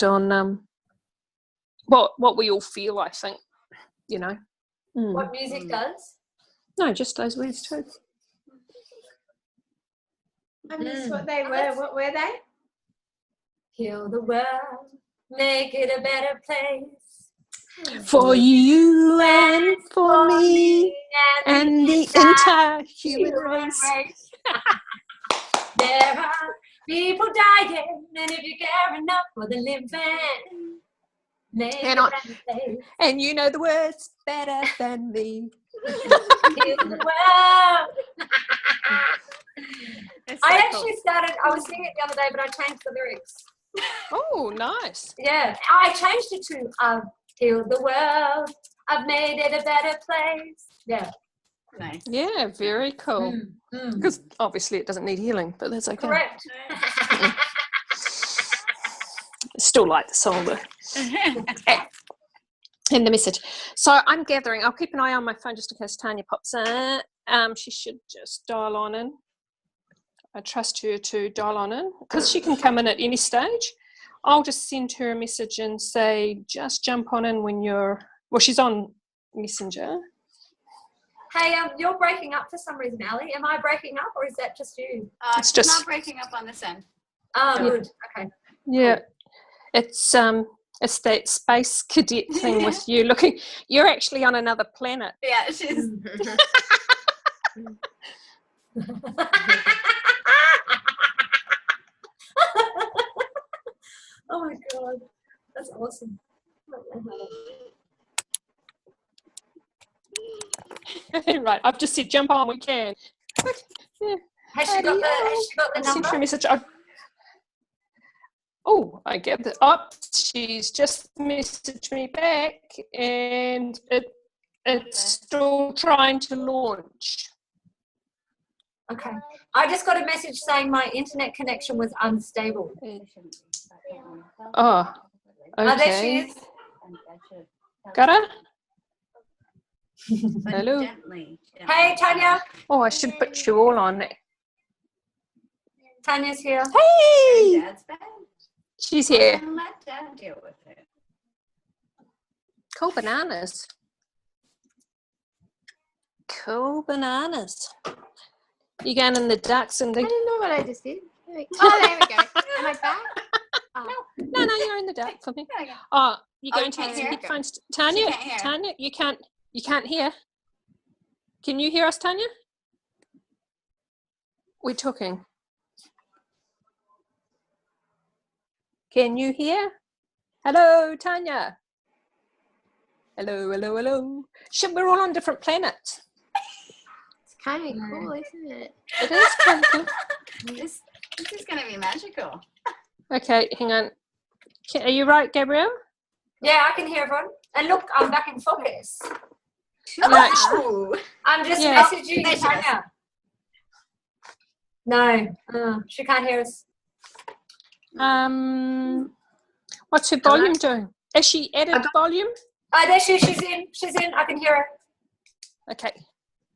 on what we all feel, I think, you know. What music does? No, just those words too. I missed what they were. What were they? Heal the world, make it a better place. For you and for me and the entire human race. There are people dying, and if you care enough for the living, make it a better place. And you know the words better than me. Heal the world. I actually I was singing it the other day, but I changed the lyrics. Oh, nice. Yeah, I changed it to I've healed the world, I've made it a better place. Yeah. Nice. Yeah, very cool. Because obviously it doesn't need healing, but that's okay. Correct. Still like the song though. And the message. So I'm gathering. I'll keep an eye on my phone just in case Tanya pops in. She should just dial on in. I trust her to dial on in because she can come in at any stage. I'll just send her a message and say, just jump on in when she's on Messenger. Hey, you're breaking up for some reason, Ali. Am I breaking up or is that just you? It's just not breaking up on this end. Oh, good. Okay. Yeah. It's that space cadet thing with you looking. You're actually on another planet. Yeah, she's. Oh my God, that's awesome. Right, I've just said jump on. We can. Yeah. Has she got the Sent her a number? message. I get that. She's just messaged me back, and it's still trying to launch. Okay. I just got a message saying my internet connection was unstable. Oh, okay. Oh, there she is. Got her? Hello. Hey, Tanya. Oh, I should put you all on. Tanya's here. Hey! Dad's bad. She's here. Let Dad deal with it. Cool bananas. Cool bananas. You going in the dark, Cindy? I don't know what I just did. Oh, there we go. Am I back? Oh. No, you're in the dark for me. Okay. Oh, you're going to can't get some hear. headphones. Tanya, She can't hear. Tanya, you can't hear. Can you hear us, Tanya? We're talking. Can you hear? Hello, Tanya. Hello. Shit, we're all on different planets. It's kind of cool, isn't it? It is kind of cool. This is going to be magical. Okay, hang on. Are you right, Gabrielle? Yeah, I can hear everyone. And look, I'm back in focus. Oh, I'm just Yeah. messaging Tanya. No, she can't hear us. What's her volume doing? Has she added volume? Oh, there she is. She's in. I can hear her. Okay.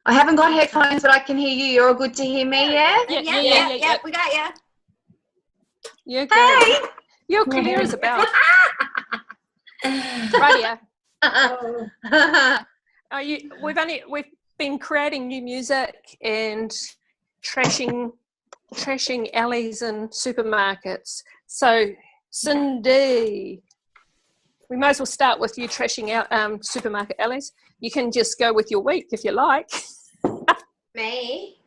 I haven't got headphones, but I can hear you. You're all good to hear me, yeah? Yeah, we got you. You're good. You're clear as a bell. Right here. We've been creating new music and trashing alleys and supermarkets. So, Cindy, we might as well start with you trashing out supermarket alleys. You can just go with your week if you like. Me?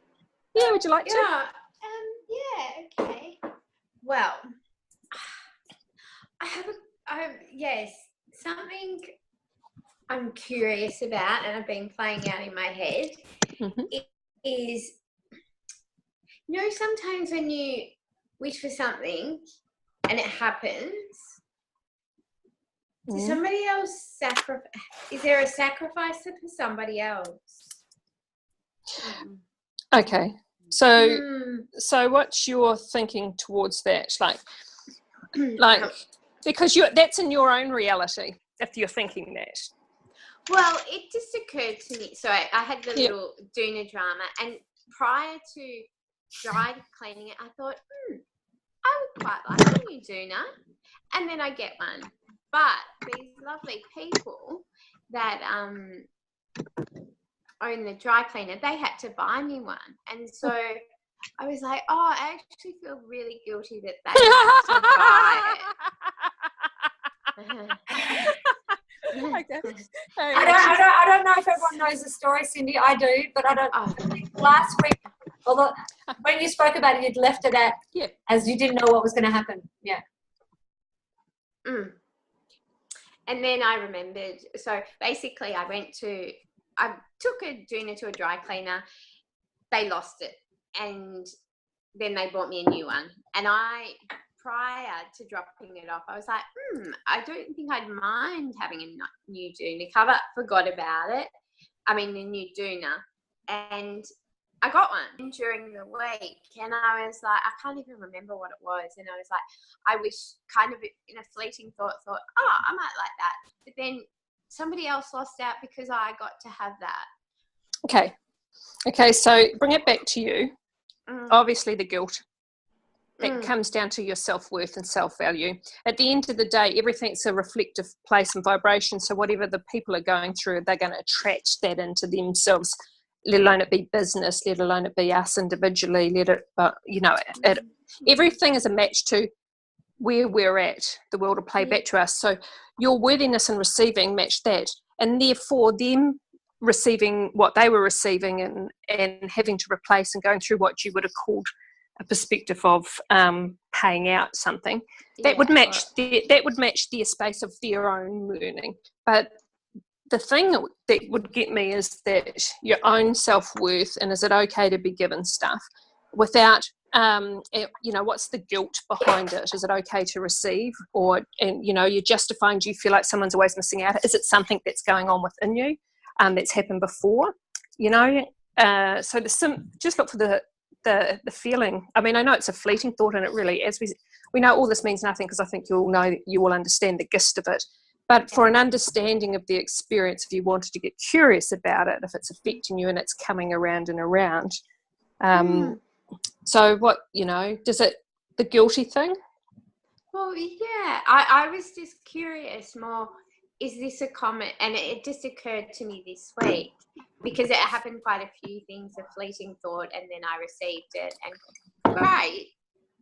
Yeah, would you like to? Yeah, okay. Well, yes, something I'm curious about and I've been playing out in my head is, sometimes when you wish for something and it happens, does somebody else is there a sacrifice for somebody else? Okay. So what's your thinking towards that? Like because that's in your own reality if you're thinking that. Well, it just occurred to me. So I had the little Doona drama, and prior to dry cleaning it, I thought, I would quite like a new doona. And then I get one. But these lovely people that own the dry cleaner, they had to buy me one. And so I was like, oh, I actually feel really guilty that they had to buy it. Okay. I don't know if everyone knows the story, Cindy. I do, but I don't. I think last week, although when you spoke about it, you'd left it at as you didn't know what was going to happen. Yeah. And then I remembered. So basically, I took a doona to a dry cleaner. They lost it, and then they bought me a new one. And prior to dropping it off, I was like, I don't think I'd mind having a new doona cover. Forgot about it. I mean, the new doona. And I got one during the week, and I was like, I can't even remember what it was. And I was like, I wish, kind of in a fleeting thought, oh, I might like that. But then somebody else lost out because I got to have that. Okay, so bring it back to you. Obviously, the guilt. That comes down to your self-worth and self-value. At the end of the day, everything's a reflective place and vibration. So whatever the people are going through, they're going to attract that into themselves, let alone it be business, let alone it be us individually, everything is a match to where we're at. The world will play back to us. So your worthiness and receiving match that. And therefore them receiving what they were receiving and having to replace and going through what you would have called a perspective of paying out something that would match their space of their own learning. But the thing that would get me is that your own self-worth, and is it okay to be given stuff without what's the guilt behind it? Is it okay to receive, or you're justifying, do you feel like someone's always missing out? Is it something that's going on within you that's happened before? So just look for the feeling. I mean, I know it's a fleeting thought, and it really, as we know, all this means nothing, because I think you will understand the gist of it. But for an understanding of the experience, if you wanted to get curious about it, if it's affecting you and it's coming around and around. So what, does it, the guilty thing? Well, yeah, I was just curious more, is this a comment? And it just occurred to me this week, because it happened quite a few things, a fleeting thought, and then I received it, and great.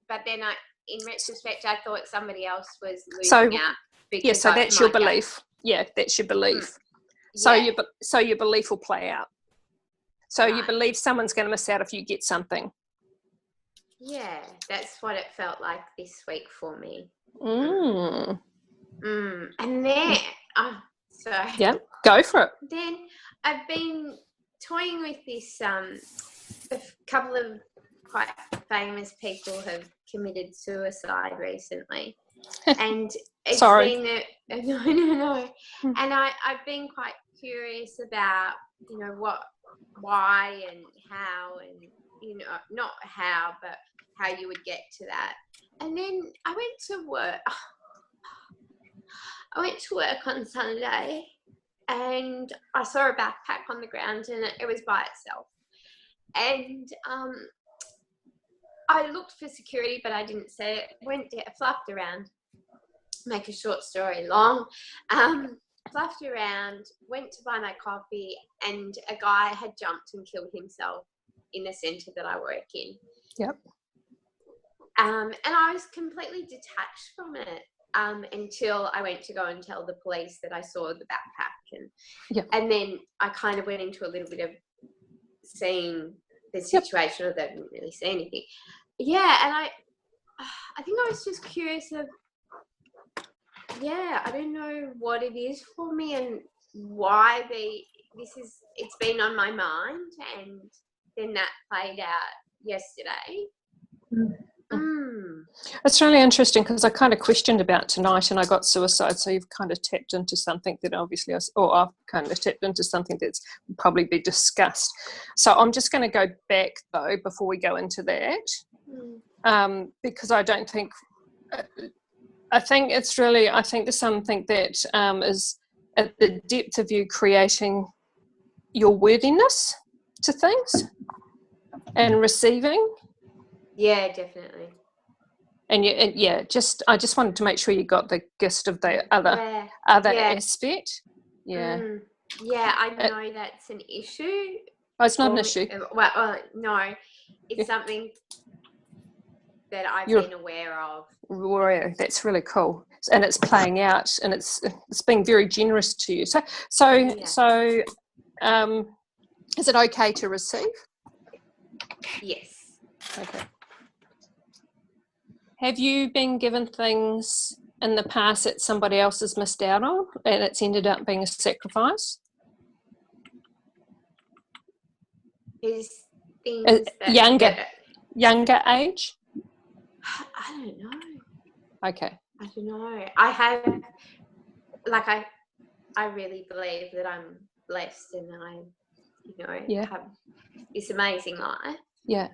But then in retrospect, I thought somebody else was losing out. So that's your belief. Yeah, that's your belief. So your belief will play out. So you believe someone's going to miss out if you get something. Yeah, that's what it felt like this week for me. And then, yeah, go for it. Then I've been toying with this. A couple of quite famous people have committed suicide recently, and it's been no. And I've been quite curious about why and how, and not how, but how you would get to that. And then I went to work. I went to work on Sunday, and I saw a backpack on the ground, and it was by itself. And I looked for security, but I didn't see it. Went there, fluffed around. Make a short story long. Fluffed around, went to buy my coffee, and a guy had jumped and killed himself in the centre that I work in. Yep. And I was completely detached from it until I went to go and tell the police that I saw the backpack. And then I kind of went into a little bit of seeing the situation, although I didn't really see anything. Yeah, and I think I was just curious of, I don't know what it is for me and why it's been on my mind, and then that played out yesterday. It's really interesting, because I kind of questioned about tonight, and I got suicide, so you've kind of tapped into something that obviously I've kind of tapped into something that's probably be discussed. So I'm just going to go back though before we go into that, because I don't think I think there's something that is at the depth of you creating your worthiness to things and receiving. Yeah, definitely. I just wanted to make sure you got the gist of the other aspect. Yeah. I know that's an issue. Oh, it's not an issue. Well, no, it's something that I've been aware of. That's really cool, and it's playing out, and it's being very generous to you. So, is it okay to receive? Yes. Okay. Have you been given things in the past that somebody else has missed out on, and it's ended up being a sacrifice? Is things younger age? I don't know. Okay. I don't know. I have, I really believe that I'm blessed, and I, have this amazing life. Yeah.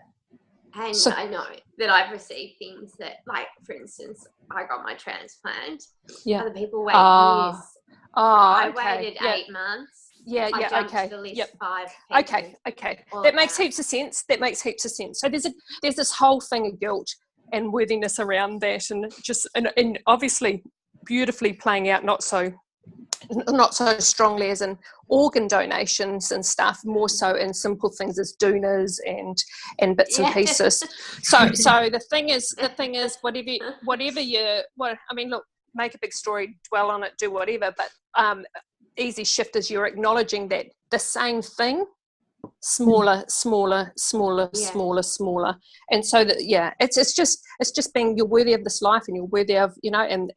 And I know that I've received things that, like, for instance, I got my transplant. Yeah. Other people wait years. I okay. waited 8 months. I jumped okay. to the list 5 people. Okay. That makes heaps of sense. So there's this whole thing of guilt and worthiness around that, and and obviously beautifully playing out not so strongly as in organ donations and stuff, more so in simple things as doonas and bits and pieces. So the thing is look, make a big story, dwell on it, do whatever, but easy shift is you're acknowledging that the same thing, smaller, and so that it's just being, you're worthy of this life, and you're worthy of, and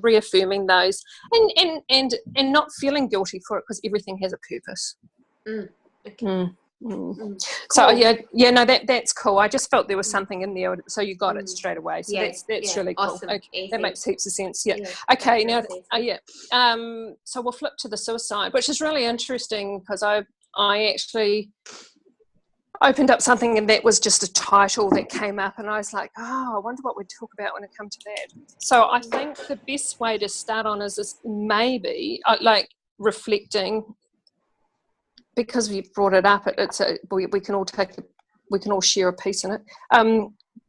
reaffirming those, and not feeling guilty for it, because everything has a purpose. Cool. So that's cool. I just felt there was something in there, so you got it straight away. So that's really cool. Awesome. Okay, that makes heaps of sense. Okay, now so we'll flip to the suicide, which is really interesting, because I actually opened up something, and that was just a title that came up, and I was like, I wonder what we'd talk about when it comes to that. So I think the best way to start on is maybe reflecting, because we brought it up. We can all share a piece in it.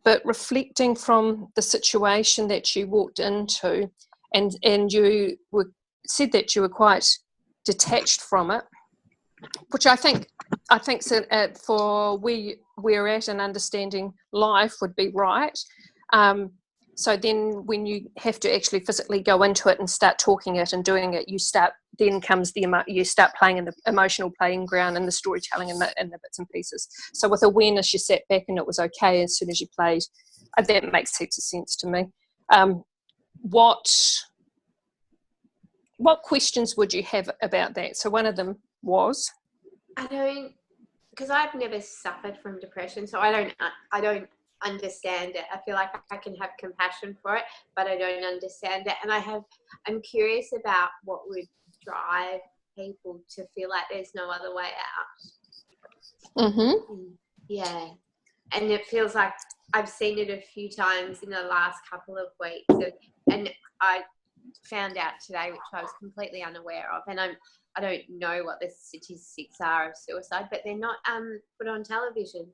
But reflecting from the situation that you walked into, and you said that you were quite detached from it, which I think so, for where we're at and understanding life would be right. So then when you have to actually physically go into it and start talking it and doing it, you start playing in the emotional playing ground and the storytelling and the bits and pieces. So with awareness, you sat back and it was okay as soon as you played. That makes heaps of sense to me. What questions would you have about that? So one of them was, because I've never suffered from depression, so I don't understand it. I feel like I can have compassion for it, but I don't understand it. And I'm curious about what would drive people to feel like there's no other way out. Yeah. And it feels like I've seen it a few times in the last couple of weeks, and I found out today, which I was completely unaware of, and I don't know what the statistics are of suicide, but they're not put on television.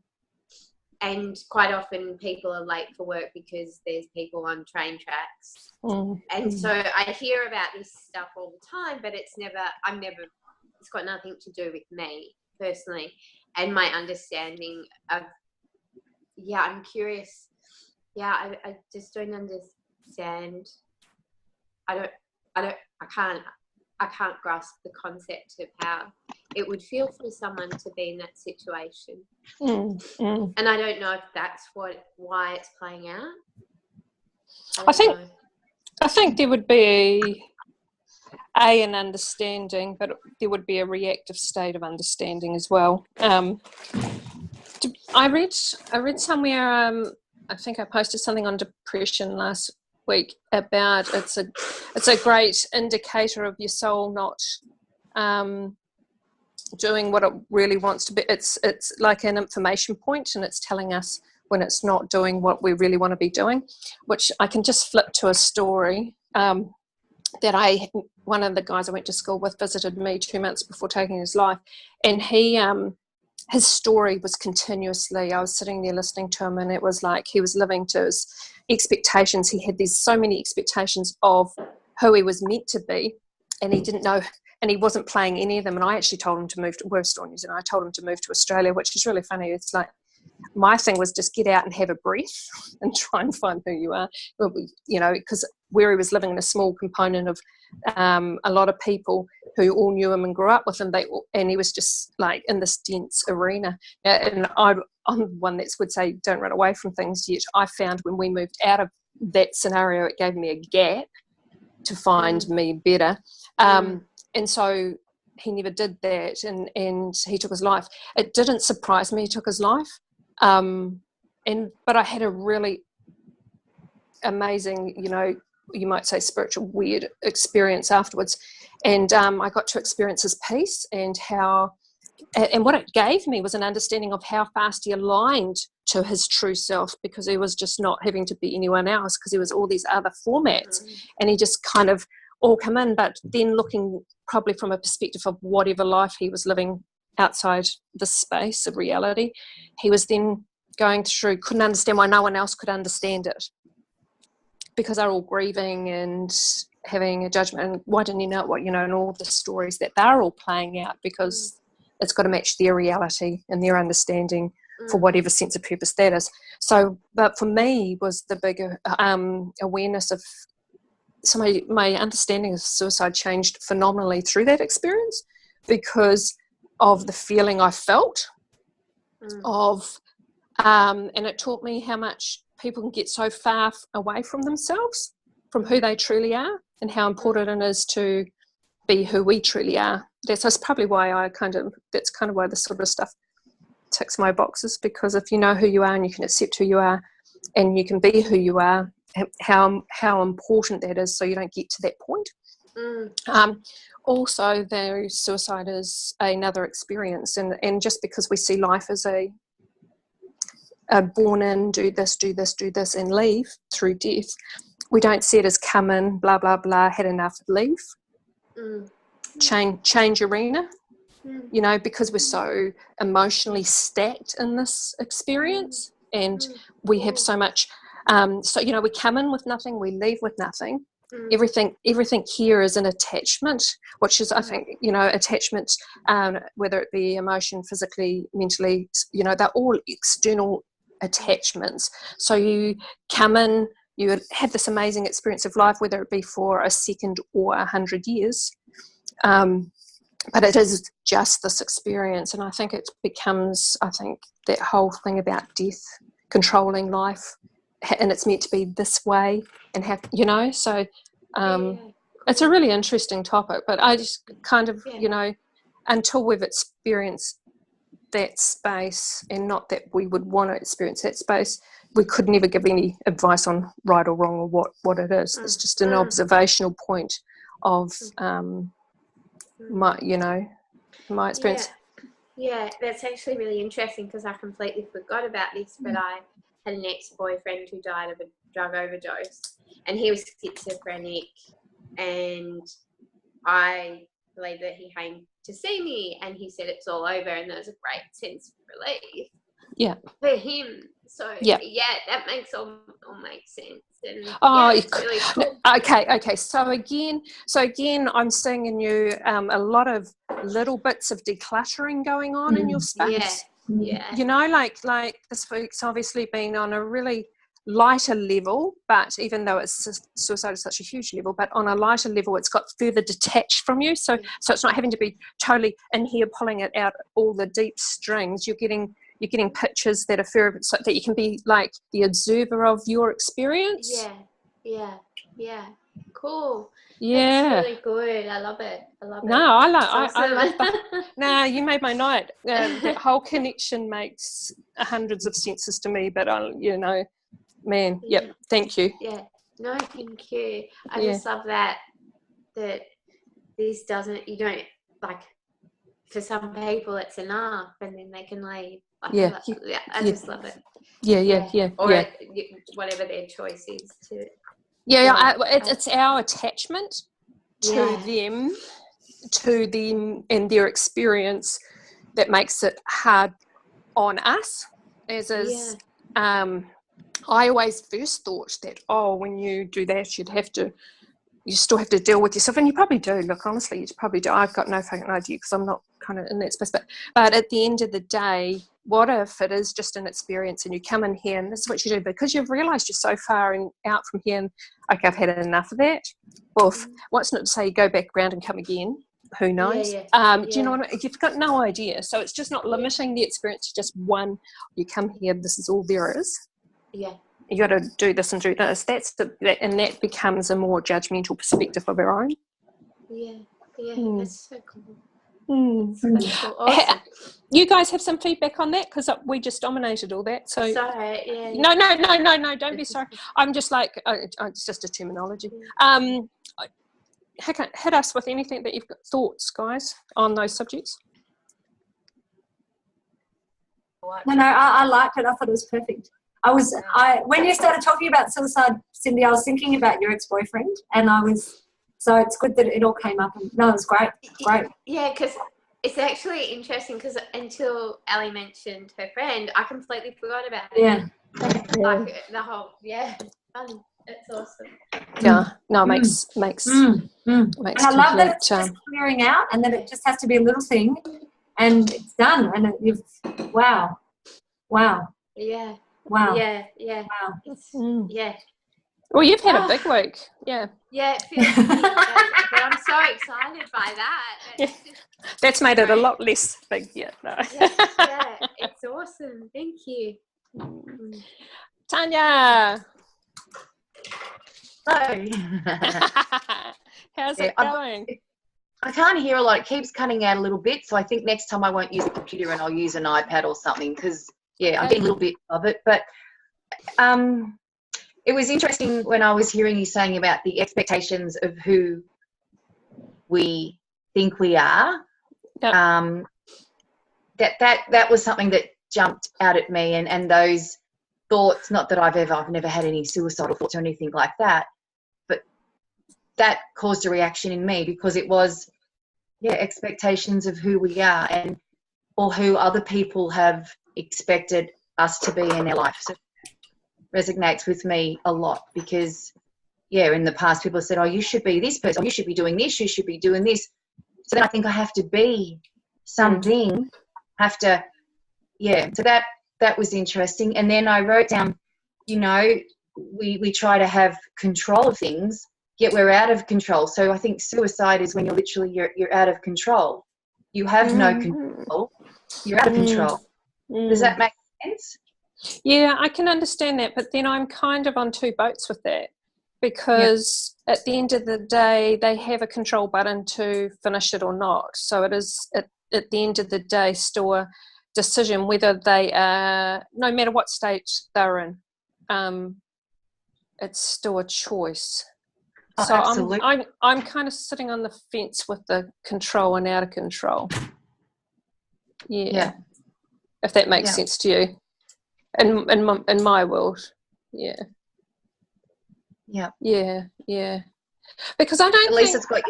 And quite often people are late for work because there's people on train tracks. And so I hear about this stuff all the time, but it's got nothing to do with me personally and my understanding of, I'm curious. I just don't understand. I can't grasp the concept of how it would feel for someone to be in that situation. And I don't know if that's why it's playing out. I think there would be an understanding, but there would be a reactive state of understanding as well. I read somewhere, I think I posted something on depression last week about it's a great indicator of your soul not doing what it really wants to be. It's like an information point, and it's telling us when it's not doing what we really want to be doing, which I can just flip to a story that one of the guys I went to school with visited me 2 months before taking his life, and he his story was continuously, I was sitting there listening to him, and it was like he was living to his expectations. He had these so many expectations of who he was meant to be, and he didn't know, and he wasn't playing any of them. And I actually told him to move to, we're still in New Zealand, I told him to move to Australia, which is really funny. It's like, my thing was just get out and have a breath and try and find who you are, you know, because where he was living in a small component of a lot of people who all knew him and grew up with him, and he was just like in this dense arena. And I'm one that would say don't run away from things, yet I found when we moved out of that scenario, it gave me a gap to find me better. And so he never did that, and he took his life. It didn't surprise me he took his life. But I had a really amazing, you know, you might say spiritual weird experience afterwards, and I got to experience his peace, and what it gave me was an understanding of how fast he aligned to his true self, because he was just not having to be anyone else, because he was all these other formats, and he just kind of all come in. But then looking probably from a perspective of whatever life he was living outside the space of reality, he was then going through, couldn't understand why no one else could understand it, because they're all grieving and having a judgment, and why didn't you know what, you know, and all the stories that they're all playing out, because it's got to match their reality and their understanding for whatever sense of purpose that is. So, but for me was the bigger awareness of, so my understanding of suicide changed phenomenally through that experience, because of the feeling I felt of, and it taught me how much people can get so far away from themselves, from who they truly are, and how important it is to be who we truly are. That's probably why that's kind of why this sort of stuff ticks my boxes, because if you know who you are and you can accept who you are and you can be who you are, how important that is, so you don't get to that point. Also, suicide is another experience, and just because we see life as a born in, do this, and leave through death, we don't see it as come in, blah, blah, blah, had enough, leave, change arena, you know, because we're so emotionally stacked in this experience, and we have so much, so, you know, we come in with nothing, we leave with nothing. Everything here is an attachment, which is, I think, you know, attachment, whether it be emotion, physically, mentally, you know, they're all external attachments. So you come in, you have this amazing experience of life, whether it be for a second or 100 years, but it is just this experience. And I think it becomes, I think, that whole thing about death controlling life, and it's meant to be this way, and have, you know, so it's a really interesting topic, but I just kind of, you know, until we've experienced that space, and not that we would want to experience that space, we could never give any advice on right or wrong or what it is. It's just an observational point of my experience. Yeah, that's actually really interesting, because I completely forgot about this, but I had an ex-boyfriend who died of a drug overdose, and he was schizophrenic, and I believe that he came to see me and he said it's all over, and there was a great sense of relief for him. So that makes all makes sense. And it's really cool. Okay. So again, I'm seeing in you a lot of little bits of decluttering going on in your space. Yeah. You know, like this week's obviously been on a really lighter level, but even though suicide is such a huge level, but on a lighter level, it's got further detached from you. So it's not having to be totally in here pulling it out all the deep strings. You're getting pictures that are further, so that you can be like the observer of your experience. Yeah. Cool. Yeah. That's really good. I love it. No, I love that. No, you made my night. That whole connection makes hundreds of senses to me, but you know, man, yep, thank you. Yeah, no, thank you. I just love that this doesn't, you don't, like, for some people it's enough and then they can leave. Like, I just love it. Yeah. Or whatever their choice is to. It's our attachment to them and their experience that makes it hard on us. As is, I always first thought that, when you do that, you still have to deal with yourself, and you probably do. Look, honestly, you probably do. I've got no fucking idea because I'm not kind of in that space. But at the end of the day, what if it is just an experience and you come in here and this is what you do because you've realised you're so far out from here and, okay, I've had enough of that. Well, what's not to say you go back around and come again? Who knows? Do you know what I mean? You've got no idea. So it's just not limiting the experience to just one. You come here, this is all there is. Yeah. You got to do this and do this. And that becomes a more judgmental perspective of our own. Yeah. That's so cool. That's so awesome. You guys have some feedback on that because we just dominated all that. So sorry. Yeah. No. Don't be sorry. I'm just like it's just a terminology. Hit us with anything that you've got thoughts, guys, on those subjects. No, I liked it. I thought it was perfect. When you started talking about suicide, Cindy, I was thinking about your ex-boyfriend, and so it's good that it all came up. And no, it was great. Yeah, because it's actually interesting because until Ali mentioned her friend, I completely forgot about it. Yeah. Like the whole, funny. It's awesome. Yeah, no, it makes And I love that it's just clearing out, and that it just has to be a little thing, and it's done. And wow. Yeah. Wow. Yeah. Wow. Yeah. Well, you've had a big week. Yeah. Yeah, it feels big, but I'm so excited by that. That's made it a lot less big yet. No. Yeah, it's awesome. Thank you. Tanya. Hello. How's it going? I can't hear a lot. It keeps cutting out a little bit, so I think next time I won't use a computer and I'll use an iPad or something because, I'm getting a little bit of it. But it was interesting when I was hearing you saying about the expectations of who we think we are. Yep. That was something that jumped out at me, and those thoughts, not that I've never had any suicidal thoughts or anything like that, but that caused a reaction in me because it was expectations of who we are or who other people have expected us to be in their life. So it resonates with me a lot because in the past people said, you should be this person, you should be doing this, you should be doing this. So then I think I have to be something, so that was interesting. And then I wrote down, we try to have control of things, yet we're out of control. So I think suicide is when you're out of control. You have no control. You're out of control. Does that make sense? Yeah, I can understand that, but then I'm kind of on two boats with that because at the end of the day, they have a control button to finish it or not. So it is at the end of the day still a decision whether they are, no matter what state they're in, it's still a choice. So absolutely. I'm kind of sitting on the fence with the control and out of control. Yeah. If that makes sense to you. In my world. Yeah. Because I don't at least it's got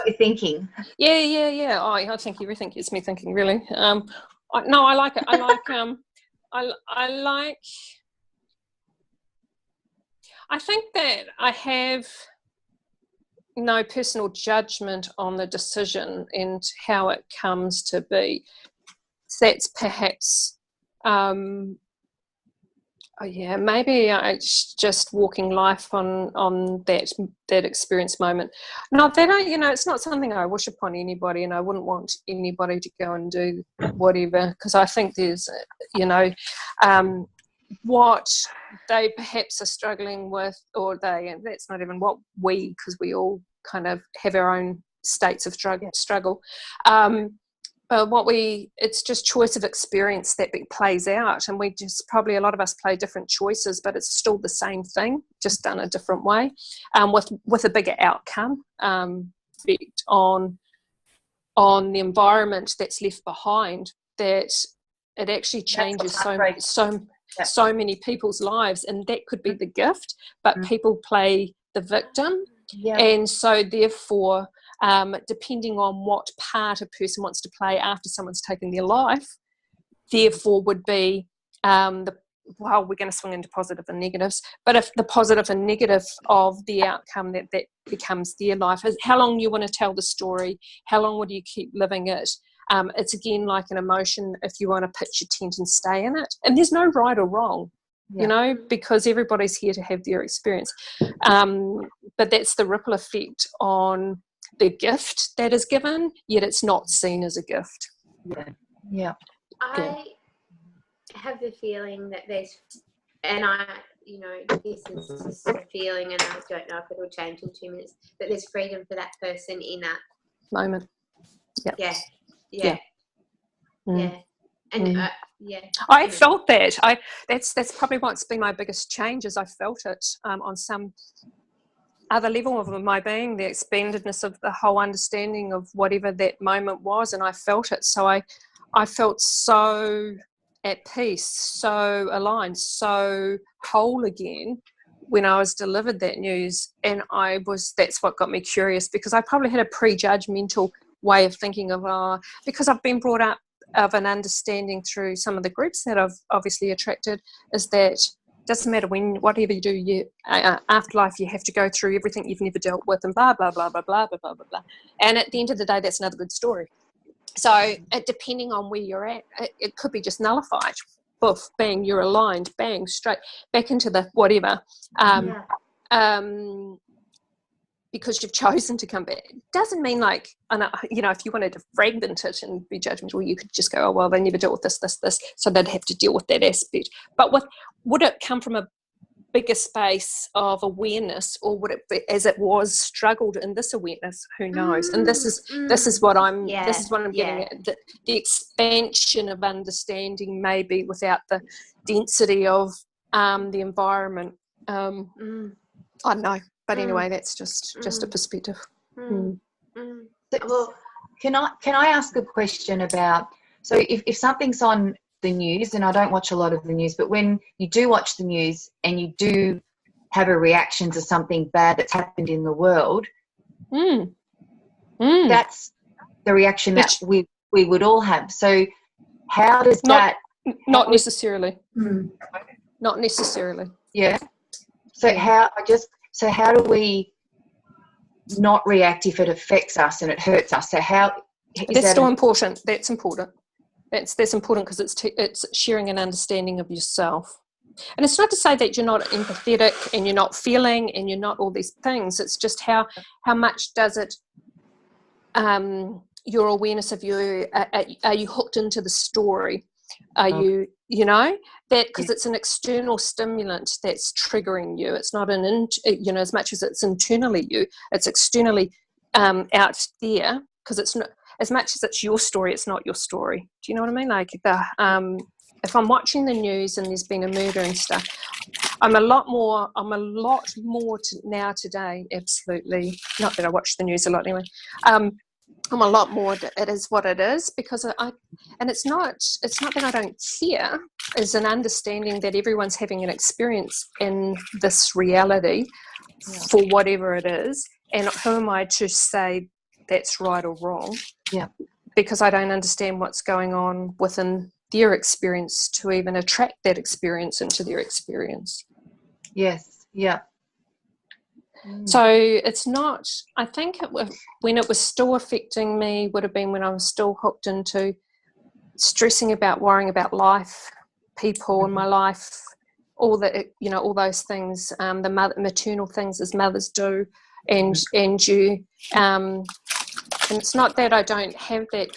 you thinking. Yeah. Oh, I think everything gets me thinking, really. I like it. I think that I have no personal judgment on the decision and how it comes to be. That's perhaps, maybe it's just walking life on that experience moment. Not that it's not something I wish upon anybody, and I wouldn't want anybody to go and do whatever, because I think there's, what they perhaps are struggling with, and that's not even what because we all kind of have our own states of struggle. It's just choice of experience that plays out, and we just probably a lot of us play different choices, but it's still the same thing, just done a different way, with a bigger outcome effect on the environment that's left behind. That it actually changes so many people's lives, and that could be the gift, but people play the victim, and so therefore depending on what part a person wants to play after someone's taken their life, therefore would be well, we're going to swing into positive and negatives, but if the positive and negative of the outcome that becomes their life is how long you want to tell the story, how long would you keep living it. It's again like an emotion if you want to pitch your tent and stay in it, and there's no right or wrong, you know, because everybody's here to have their experience, but that's the ripple effect on the gift that is given, yet it's not seen as a gift. I have the feeling that there's, and I, you know, this is just a feeling, and I don't know if it'll change in 2 minutes, but there's freedom for that person in that moment. And I felt that. That's probably what's been my biggest change, is I felt it on some other level of my being, the expandedness of the whole understanding of whatever that moment was, and I felt it. So I felt so at peace, so aligned, so whole again when I was delivered that news. And that's what got me curious, because I probably had a prejudgmental way of thinking of, because I've been brought up of an understanding through some of the groups that I've obviously attracted, is that doesn't matter whatever you do, afterlife, you have to go through everything you've never dealt with, and blah, blah, blah, blah, blah, blah, blah, blah, blah. And at the end of the day, that's another good story. So depending on where you're at, it could be just nullified. Boof, bang, you're aligned, bang, straight back into the whatever. Because you've chosen to come back. It doesn't mean like, you know, if you wanted to fragment it and be judgmental, you could just go, oh, well, they never dealt with this, so they'd have to deal with that aspect. But would it come from a bigger space of awareness, or would it be, as it was, struggled in this awareness? Who knows? And this is what I'm getting at. The expansion of understanding, maybe without the density of the environment. I don't know, but anyway, that's just a perspective. Well, can I ask a question about, so if something's on the news, and I don't watch a lot of the news, but when you do watch the news and you do have a reaction to something bad that's happened in the world, that's the reaction that we would all have. So how does that... Not necessarily. Not necessarily. Yeah. So how do we not react if it affects us and it hurts us? So how... That's still important. That's important. That's important, because it's sharing an understanding of yourself. And it's not to say that you're not empathetic and you're not feeling and you're not all these things. It's just how much does it, your awareness of you, are you hooked into the story? Are you know, that, because it's an external stimulant that's triggering you. It's not as much as it's internally you, it's externally out there, because it's not, as much as it's your story, it's not your story. Do you know what I mean? Like if I'm watching the news and there's been a murder and stuff, I'm a lot more now today. Absolutely, not that I watch the news a lot anyway. I'm a lot more. It is what it is, because and it's not that I don't care. It's an understanding that everyone's having an experience in this reality for whatever it is, and who am I to say that's right or wrong? Yeah, because I don't understand what's going on within their experience to even attract that experience into their experience. Yes. Yeah. So it's not, I think when it was still affecting me would have been when I was still hooked into stressing about, worrying about life, people in my life, all the, you know, all those things, the maternal things as mothers do, and you, and it's not that I don't have that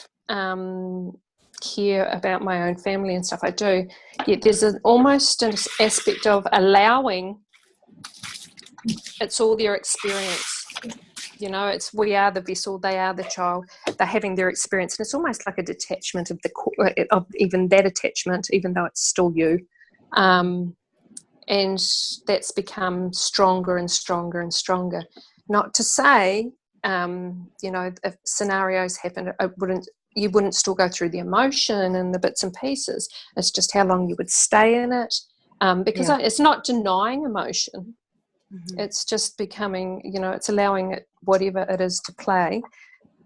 care about my own family and stuff. I do. Yet there's almost an aspect of allowing. It's all their experience. You know, we are the vessel, they are the child. They're having their experience, and it's almost like a detachment of even that attachment, even though it's still you. And that's become stronger and stronger and stronger. Not to say, you know, if scenarios happen, you wouldn't still go through the emotion and the bits and pieces. It's just how long you would stay in it, because it's not denying emotion. It's just becoming, it's allowing it, whatever it is, to play,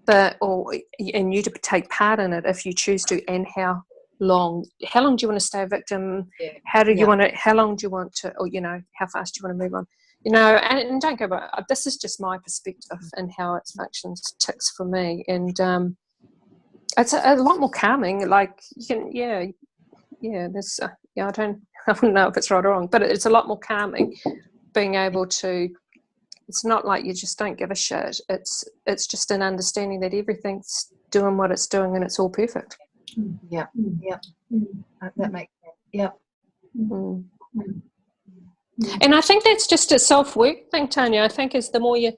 and you to take part in it if you choose to, and how long do you want to stay a victim? Yeah. How do you want to, how long do you want to, or, how fast do you want to move on? And don't go by, this is just my perspective and how it functions, ticks for me. And it's a lot more calming. Like, you can, there's, I wouldn't know if it's right or wrong, but it's a lot more calming being able to, it's not like you just don't give a shit. It's just an understanding that everything's doing what it's doing and it's all perfect. Yeah. That makes sense. Yeah. And I think that's just a self-work thing, Tanya. I think is the more you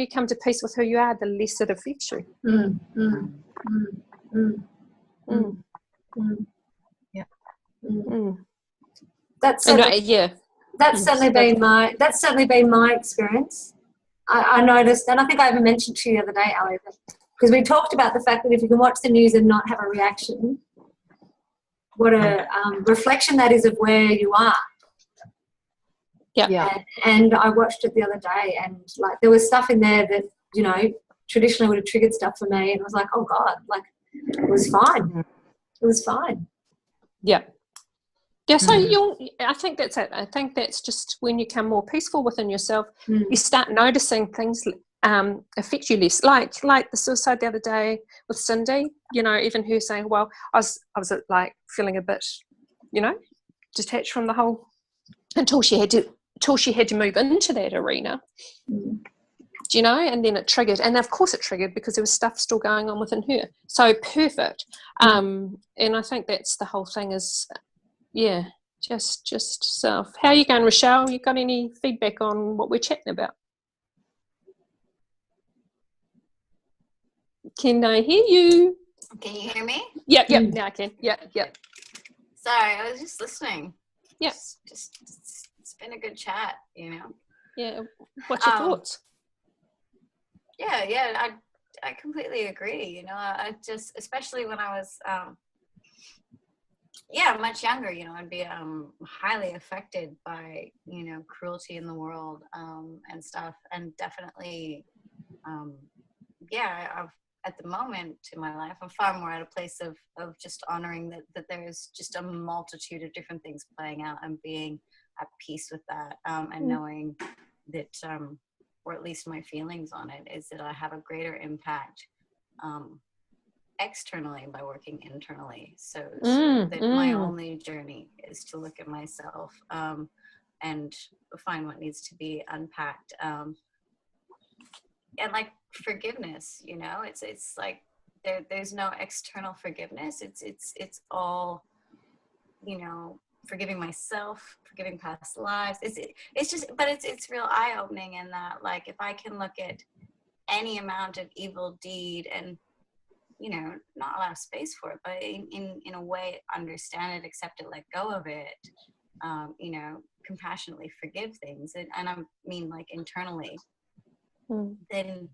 come to peace with who you are, the less it affects you. Yeah. That's certainly been my experience. I noticed, and I think I even mentioned to you the other day, Ali, because we talked about the fact that if you can watch the news and not have a reaction, what a reflection that is of where you are. Yeah. And I watched it the other day, and like there was stuff in there that traditionally would have triggered stuff for me, and I was like, oh God, like it was fine. It was fine. Yeah. Yeah, so I think that's it. I think that's just when you become more peaceful within yourself, you start noticing things affect you less. Like the suicide the other day with Cindy, even her saying, well, I was like feeling a bit, detached from the whole, until she had to move into that arena. And then it triggered, and of course it triggered because there was stuff still going on within her. So perfect. And I think that's the whole thing is, just self. How are you going, Rochelle? You got any feedback on what we're chatting about? Can I hear you? Can you hear me? Yep. Now I can. Yep. Sorry, I was just listening. Yep. It's been a good chat, Yeah. What's your thoughts? Yeah, I completely agree. I just, especially when I was much younger, I'd be highly affected by cruelty in the world and stuff, and definitely I've, at the moment in my life, I'm far more at a place of just honoring that there's just a multitude of different things playing out and being at peace with that, and knowing that or at least my feelings on it is that I have a greater impact externally by working internally. So that my only journey is to look at myself and find what needs to be unpacked. And like forgiveness, it's like there's no external forgiveness. It's all, forgiving myself, forgiving past lives. It's just, but it's real eye-opening in that, like, if I can look at any amount of evil deed and not allow space for it, but in a way understand it, accept it, let go of it, compassionately forgive things, and I mean like internally, then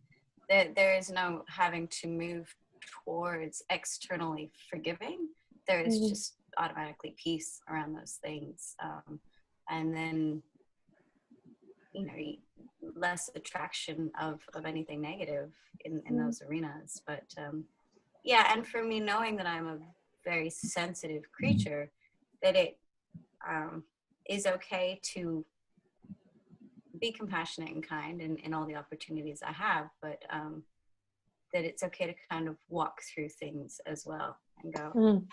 there is no having to move towards externally forgiving. There is just automatically peace around those things, and then less attraction of anything negative in those arenas. But and for me, knowing that I'm a very sensitive creature, that it is okay to be compassionate and kind in all the opportunities I have, but that it's okay to kind of walk through things as well and go,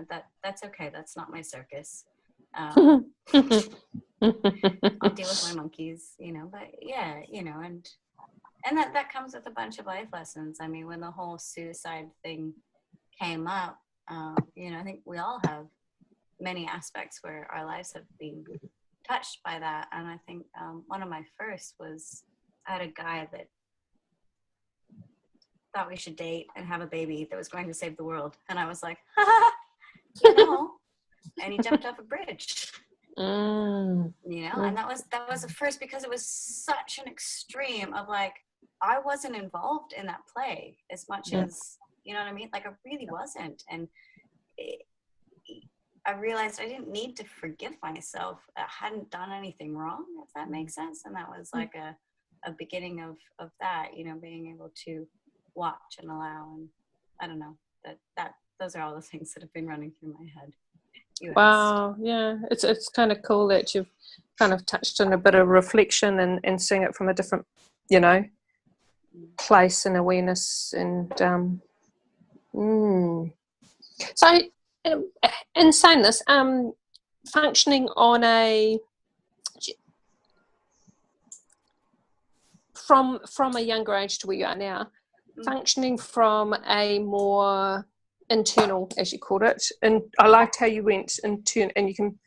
that that's okay. That's not my circus. I'll deal with my monkeys, but and that comes with a bunch of life lessons. I mean, when the whole suicide thing came up, I think we all have many aspects where our lives have been touched by that. And I think one of my first was, I had a guy that thought we should date and have a baby that was going to save the world. And I was like, and he jumped off a bridge. And that was the first, because it was such an extreme of like, I wasn't involved in that play as much as, you know what I mean? Like I really wasn't. And I realized I didn't need to forgive myself. I hadn't done anything wrong, if that makes sense. And that was like a beginning of that, you know, being able to watch and allow. And I don't know, that those are all the things that have been running through my head. Wow, yeah, it's kind of cool that you've kind of touched on a bit of reflection and seeing it from a different, you know, place and awareness. And so in saying this, functioning on from a younger age to where you are now, functioning from a more internal, as you called it, and I liked how you went and you can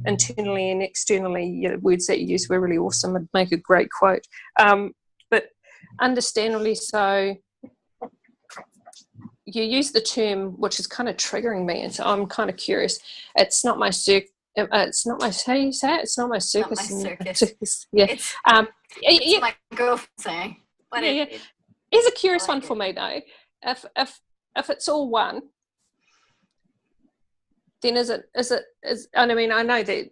internally and externally, you know, words that you use were really awesome and make a great quote, but understandably so you use the term, which is kind of triggering me, and so I'm kind of curious. It's not my how do you say it? It's not my circus. Not my circus. Circus. Yeah. It's my girlfriend saying. But yeah. Here's a curious one for me though. If it's all one, then is and I mean, I know that,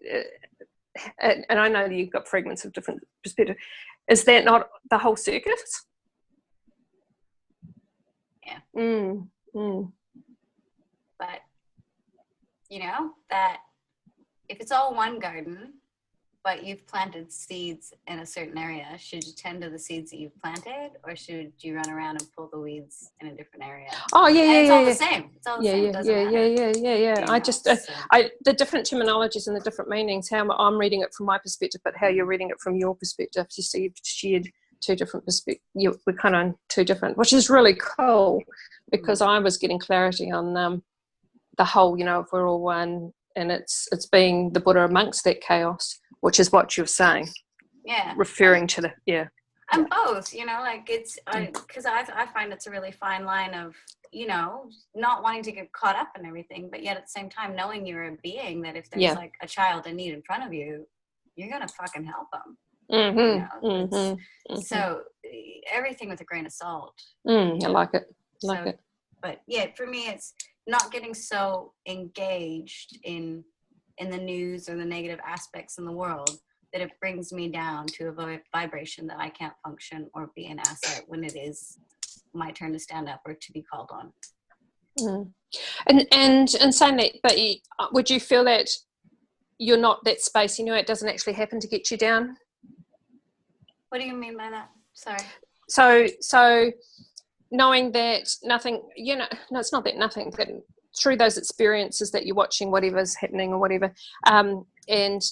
and I know that you've got fragments of different perspectives. Is that not the whole circus? Yeah. But you know that if it's all one garden, but you've planted seeds in a certain area, should you tend to the seeds that you've planted, or should you run around and pull the weeds in a different area? Oh yeah, and yeah, it's yeah, all yeah. the same. It's all the same. It doesn't matter. Yeah. I just, the different terminologies and the different meanings. How I'm reading it from my perspective, but how you're reading it from your perspective. You see, you've shared two different perspectives. We're kind of two different, which is really cool, because I was getting clarity on the whole. You know, if we're all one, and it's being the Buddha amongst that chaos, which is what you're saying. Yeah. Referring to the And both, you know, like it's because I find it's a really fine line of, you know, not wanting to get caught up in everything, but yet at the same time knowing you're a being that if there's like a child in need in front of you, you're gonna fucking help them. You know? So everything with a grain of salt. I like it. But yeah, for me, it's not getting so engaged in the news or the negative aspects in the world that it brings me down to a vibration that I can't function or be an asset when it is my turn to stand up or to be called on. And saying that, but would you feel that you're not that space, you know, it doesn't actually happen to get you down? What do you mean by that? Sorry. So knowing that nothing, you know, no, it's not that nothing, but through those experiences that you're watching whatever's happening or whatever, and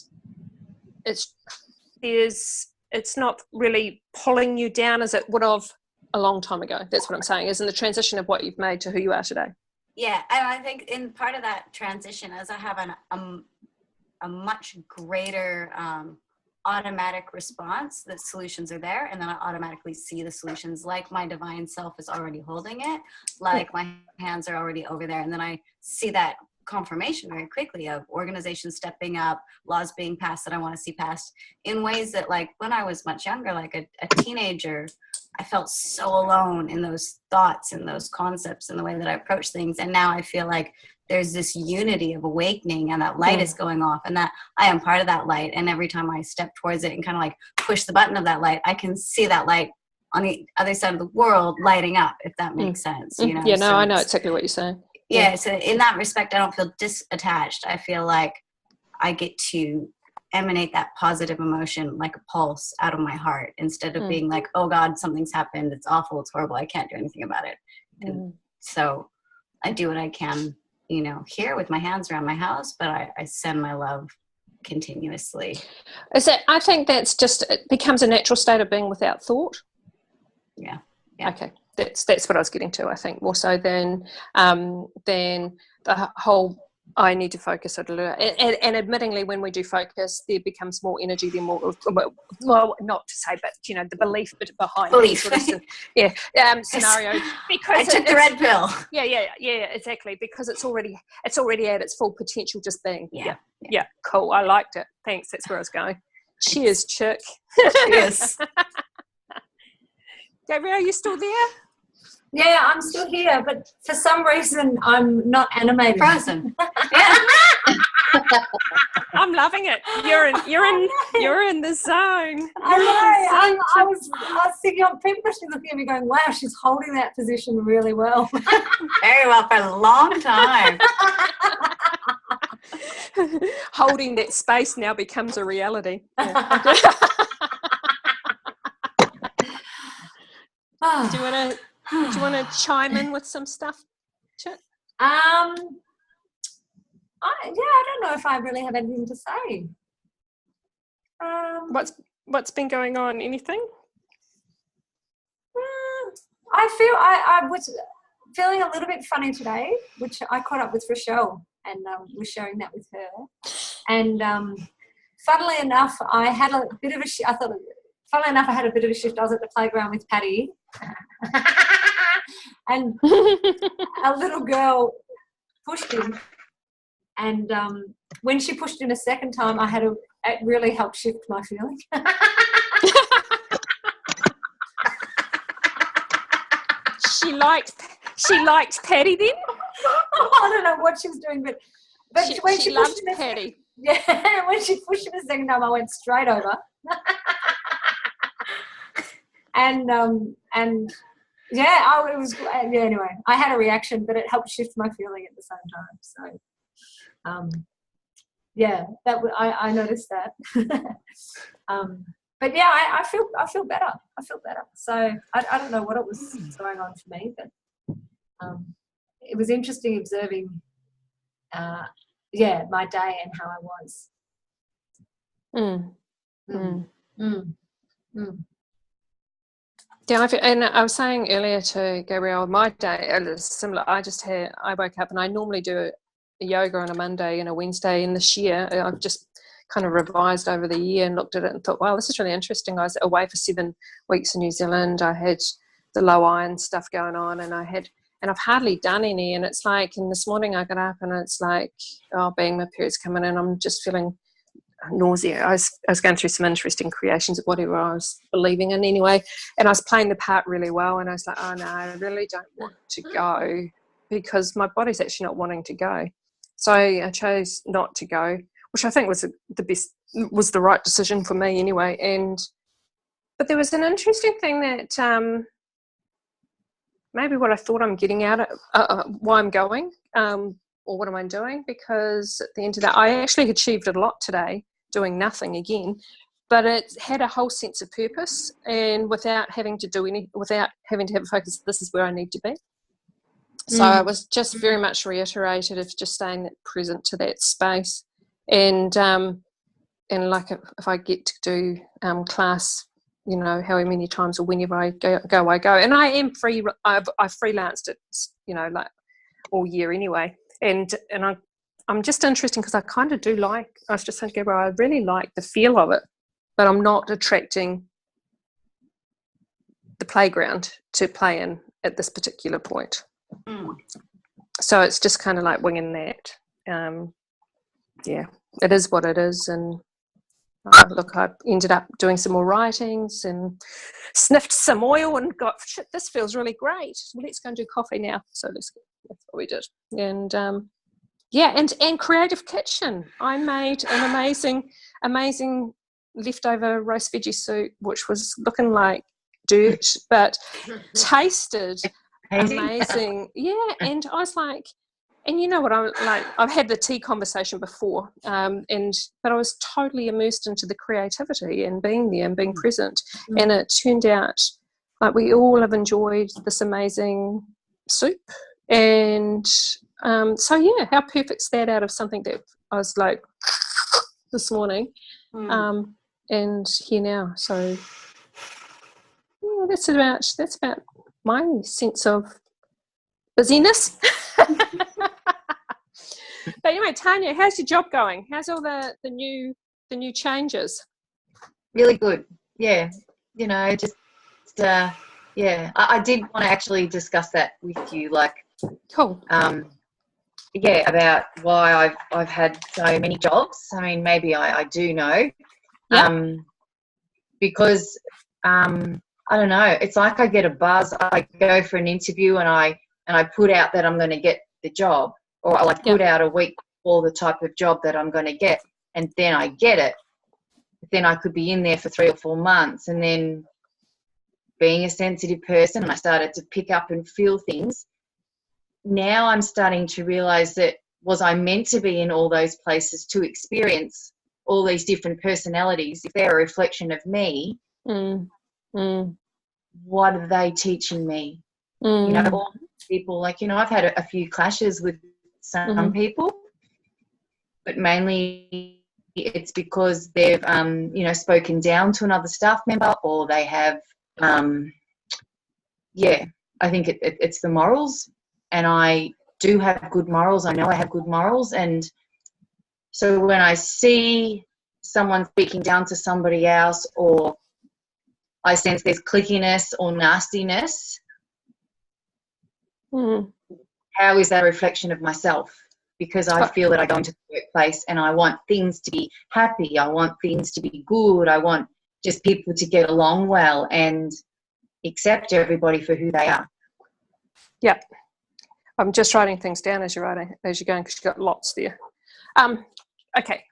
it's not really pulling you down as it would have a long time ago. That's what I'm saying, is in the transition of what you've made to who you are today. Yeah, and I think in part of that transition, as I have a much greater automatic response that solutions are there, and then I automatically see the solutions, like my divine self is already holding it, like my hands are already over there, and then I see that confirmation very quickly of organizations stepping up, laws being passed that I want to see passed in ways that, like when I was much younger, like a teenager, I felt so alone in those thoughts and those concepts and the way that I approach things. And now I feel like there's this unity of awakening, and that light is going off, and that I am part of that light. And every time I step towards it and kind of like push the button of that light, I can see that light on the other side of the world lighting up, if that makes sense. You know? Yeah, no, so I know exactly what you're saying. Yeah, so in that respect, I don't feel disattached. I feel like I get to emanate that positive emotion like a pulse out of my heart, instead of being like, oh God, something's happened, it's awful, it's horrible, I can't do anything about it. And so I do what I can, you know, here with my hands around my house, but I send my love continuously. I think that's just, it becomes a natural state of being without thought. Yeah. Okay. That's what I was getting to, I think, more so than the whole I need to focus. And admittingly, when we do focus, there becomes more energy, then more, well, not to say, but, you know, the belief behind belief. Sort of, scenario. Because I took the red pill. Yeah, exactly. Because it's already at its full potential, just being. Yeah, cool. I liked it. Thanks. That's where I was going. Cheers, chick. Cheers. Gabrielle, are you still there? Yeah, I'm still here, but for some reason I'm not animated. Frozen. Yeah. I'm loving it. You're in the zone. I was thinking, people must be looking at me going, wow, she's holding that position really well. Very well for a long time. Holding that space now becomes a reality. Yeah. Do you want to chime in with some stuff, Chit? I don't know if I really have anything to say. What's been going on? Anything? I was feeling a little bit funny today, which I caught up with Rochelle and was sharing that with her. And funnily enough, I had a bit of a shift. Funnily enough, I had a bit of a shift. I was at the playground with Patty, and a little girl pushed him. And when she pushed him a second time, it really helped shift my feeling. She liked Patty then? I don't know what she was doing, but when she loved pushed him Patty. Yeah, when she pushed him a second time, I went straight over. And yeah, anyway, I had a reaction, but it helped shift my feeling at the same time. So, yeah, I noticed that. But yeah, I feel better. I feel better. So I don't know what it was going on for me, but it was interesting observing, my day and how I was. Yeah, and I was saying earlier to Gabrielle, my day is similar. I woke up and I normally do a yoga on a Monday and a Wednesday, and this year I've just kind of revised over the year and looked at it and thought, wow, this is really interesting. I was away for 7 weeks in New Zealand. I had the low iron stuff going on, and I've hardly done any, and it's like, and this morning I got up and it's like, bang, my period's coming in, I'm just feeling nausea. I was going through some interesting creations of whatever I was believing in anyway, and I was playing the part really well, and I was like, oh no, I really don't want to go because my body's actually not wanting to go. So I chose not to go, which I think was the right decision for me anyway. But there was an interesting thing that maybe what I thought I'm getting out of why I'm going, or what am I doing, because at the end of that, I actually achieved a lot today doing nothing again, but it had a whole sense of purpose, and without having to have a focus, this is where I need to be. So it was just very much reiterated of just staying present to that space, and like if I get to do class, however many times or whenever I go, and I am free. I freelanced it, like all year anyway, and I'm just interested because I kind of do like. I was just saying to Gabrielle, I really like the feel of it, but I'm not attracting the playground to play in at this particular point. So it's just kind of like winging that. Yeah, it is what it is, and I ended up doing some more writings and sniffed some oil and got, shit, this feels really great. Well, let's go and do coffee now. So that's what we did. And and Creative Kitchen. I made an amazing leftover roast veggie soup, which was looking like dirt, but tasted amazing. Yeah, and I was like, and you know what I'm like, I've had the tea conversation before, but I was totally immersed into the creativity and being there and being present, and it turned out like we all have enjoyed this amazing soup, and so yeah, how perfect's that out of something that I was like this morning, and here now. So yeah, that's about my sense of busyness. But anyway, Tanya, how's your job going? How's all the new changes? Really good. Yeah, I did want to actually discuss that with you, like, cool. About why I've had so many jobs. I mean, maybe I do know. Yep. Because I don't know. It's like I get a buzz. I go for an interview and I put out that I'm going to get the job, or I put out a week for the type of job that I'm going to get, and then I get it. Then I could be in there for 3 or 4 months, and then being a sensitive person, and I started to pick up and feel things. Now I'm starting to realize that, was I meant to be in all those places to experience all these different personalities? If they're a reflection of me, what are they teaching me? You know, all people, like, you know, I've had a few clashes with some people, but mainly it's because they've, you know, spoken down to another staff member, or they have, I think it's the morals, and I do have good morals. I know I have good morals, and so when I see someone speaking down to somebody else, or I sense there's clickiness or nastiness, how is that a reflection of myself? Because I feel that I go into the workplace and I want things to be happy. I want things to be good. I want just people to get along well and accept everybody for who they are. Yeah. I'm just writing things down as you're going, because you've got lots there. Okay.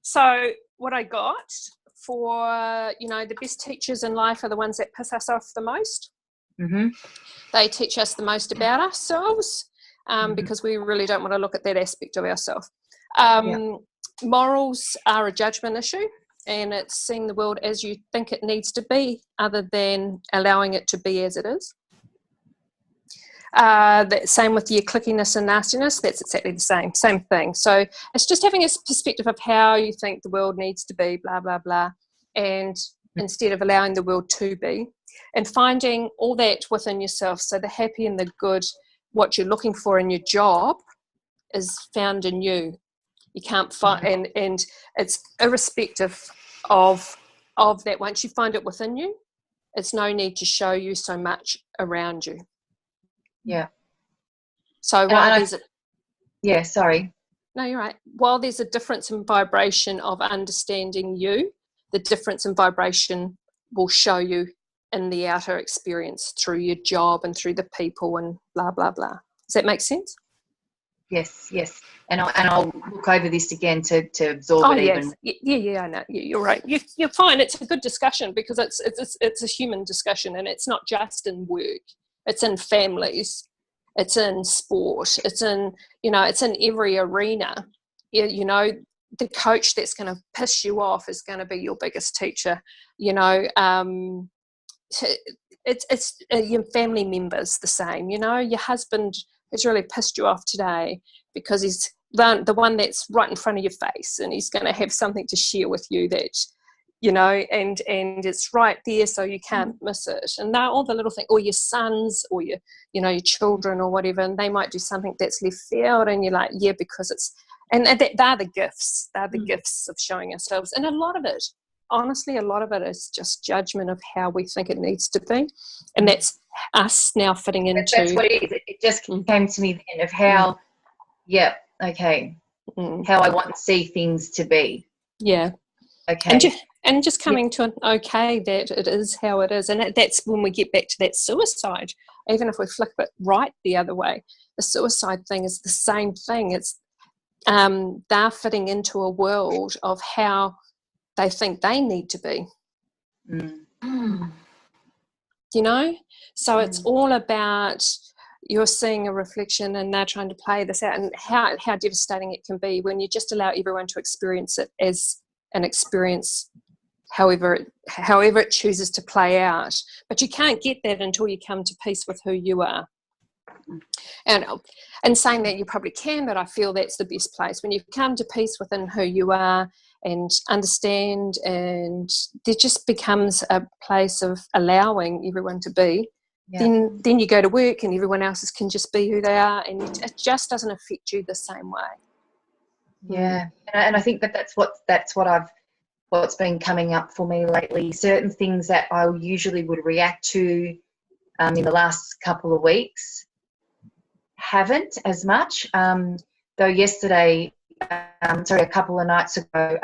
So what I got for, you know, the best teachers in life are the ones that piss us off the most. They teach us the most about ourselves, because we really don't want to look at that aspect of ourselves. Morals are a judgment issue, and it's seeing the world as you think it needs to be, other than allowing it to be as it is. Same with your clickiness and nastiness. That's exactly the same thing. So it's just having a perspective of how you think the world needs to be, blah, blah, blah, and instead of allowing the world to be, and finding all that within yourself. So the happy and the good, what you're looking for in your job, is found in you. You can't find, and it's irrespective of that. Once you find it within you, it's no need to show you so much around you. Yeah. So while there's sorry. No, you're right. While there's a difference in vibration of understanding you, the difference in vibration will show you in the outer experience through your job and through the people and blah, blah, blah. Does that make sense? Yes. And I'll look over this again to absorb it even. Yeah, I know. You're right. You're fine. It's a good discussion, because it's a human discussion, and it's not just in work. It's in families. It's in sport. It's in, you know, it's in every arena. You know, the coach that's going to piss you off is going to be your biggest teacher. You know, it's your family members the same. You know, your husband has really pissed you off today because he's the one that's right in front of your face, and he's going to have something to share with you that, you know, and it's right there, so you can't miss it. And they're all the little things, or your sons, or your children, or whatever, and they might do something that's left field, and you're like, yeah, because it's, and they're the gifts. They're the gifts of showing ourselves. And a lot of it, honestly, is just judgment of how we think it needs to be, and that's us now fitting into. That's what it is. It just came to me then of how, how I want to see things to be. Yeah. Okay. And just coming to an okay that it is how it is. And that's when we get back to that suicide. Even if we flip it right the other way, the suicide thing is the same thing. It's they're fitting into a world of how they think they need to be. You know? So it's all about, you're seeing a reflection, and they're trying to play this out, and how devastating it can be when you just allow everyone to experience it as an experience, however it chooses to play out. But you can't get that until you come to peace with who you are. And saying that, you probably can, but I feel that's the best place. When you come to peace within who you are and understand, and there just becomes a place of allowing everyone to be, then you go to work and everyone else can just be who they are, and it just doesn't affect you the same way. Yeah, and I think that's what's been coming up for me lately. Certain things that I usually would react to in the last couple of weeks haven't as much. Though yesterday, a couple of nights ago,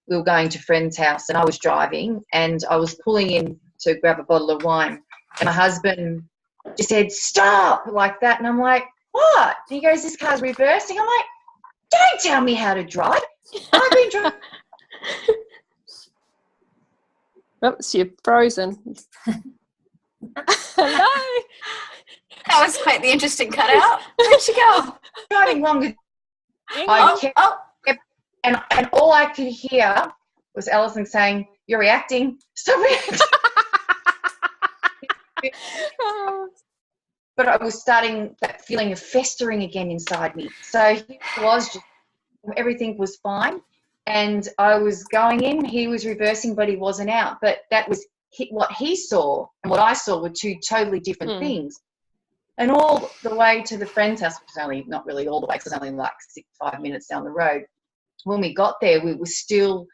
we were going to a friend's house, and I was driving, and I was pulling in to grab a bottle of wine, and my husband just said, "Stop," like that, and I'm like, "What?" And he goes, "This car's reversing." I'm like, Don't tell me how to drive. I've been driving. Oops, you're frozen. Hello. That was quite the interesting cutout. Where'd she go? Driving longer. Oh. And all I could hear was Alison saying, "You're reacting. Stop reacting." But I was starting that feeling of festering again inside me. So he was just, everything was fine. And I was going in, he was reversing, but he wasn't out. But that was what he saw and what I saw were two totally different things. And all the way to the friend's house, which was only, not really all the way, because it was only like 5 minutes down the road. When we got there, we were still,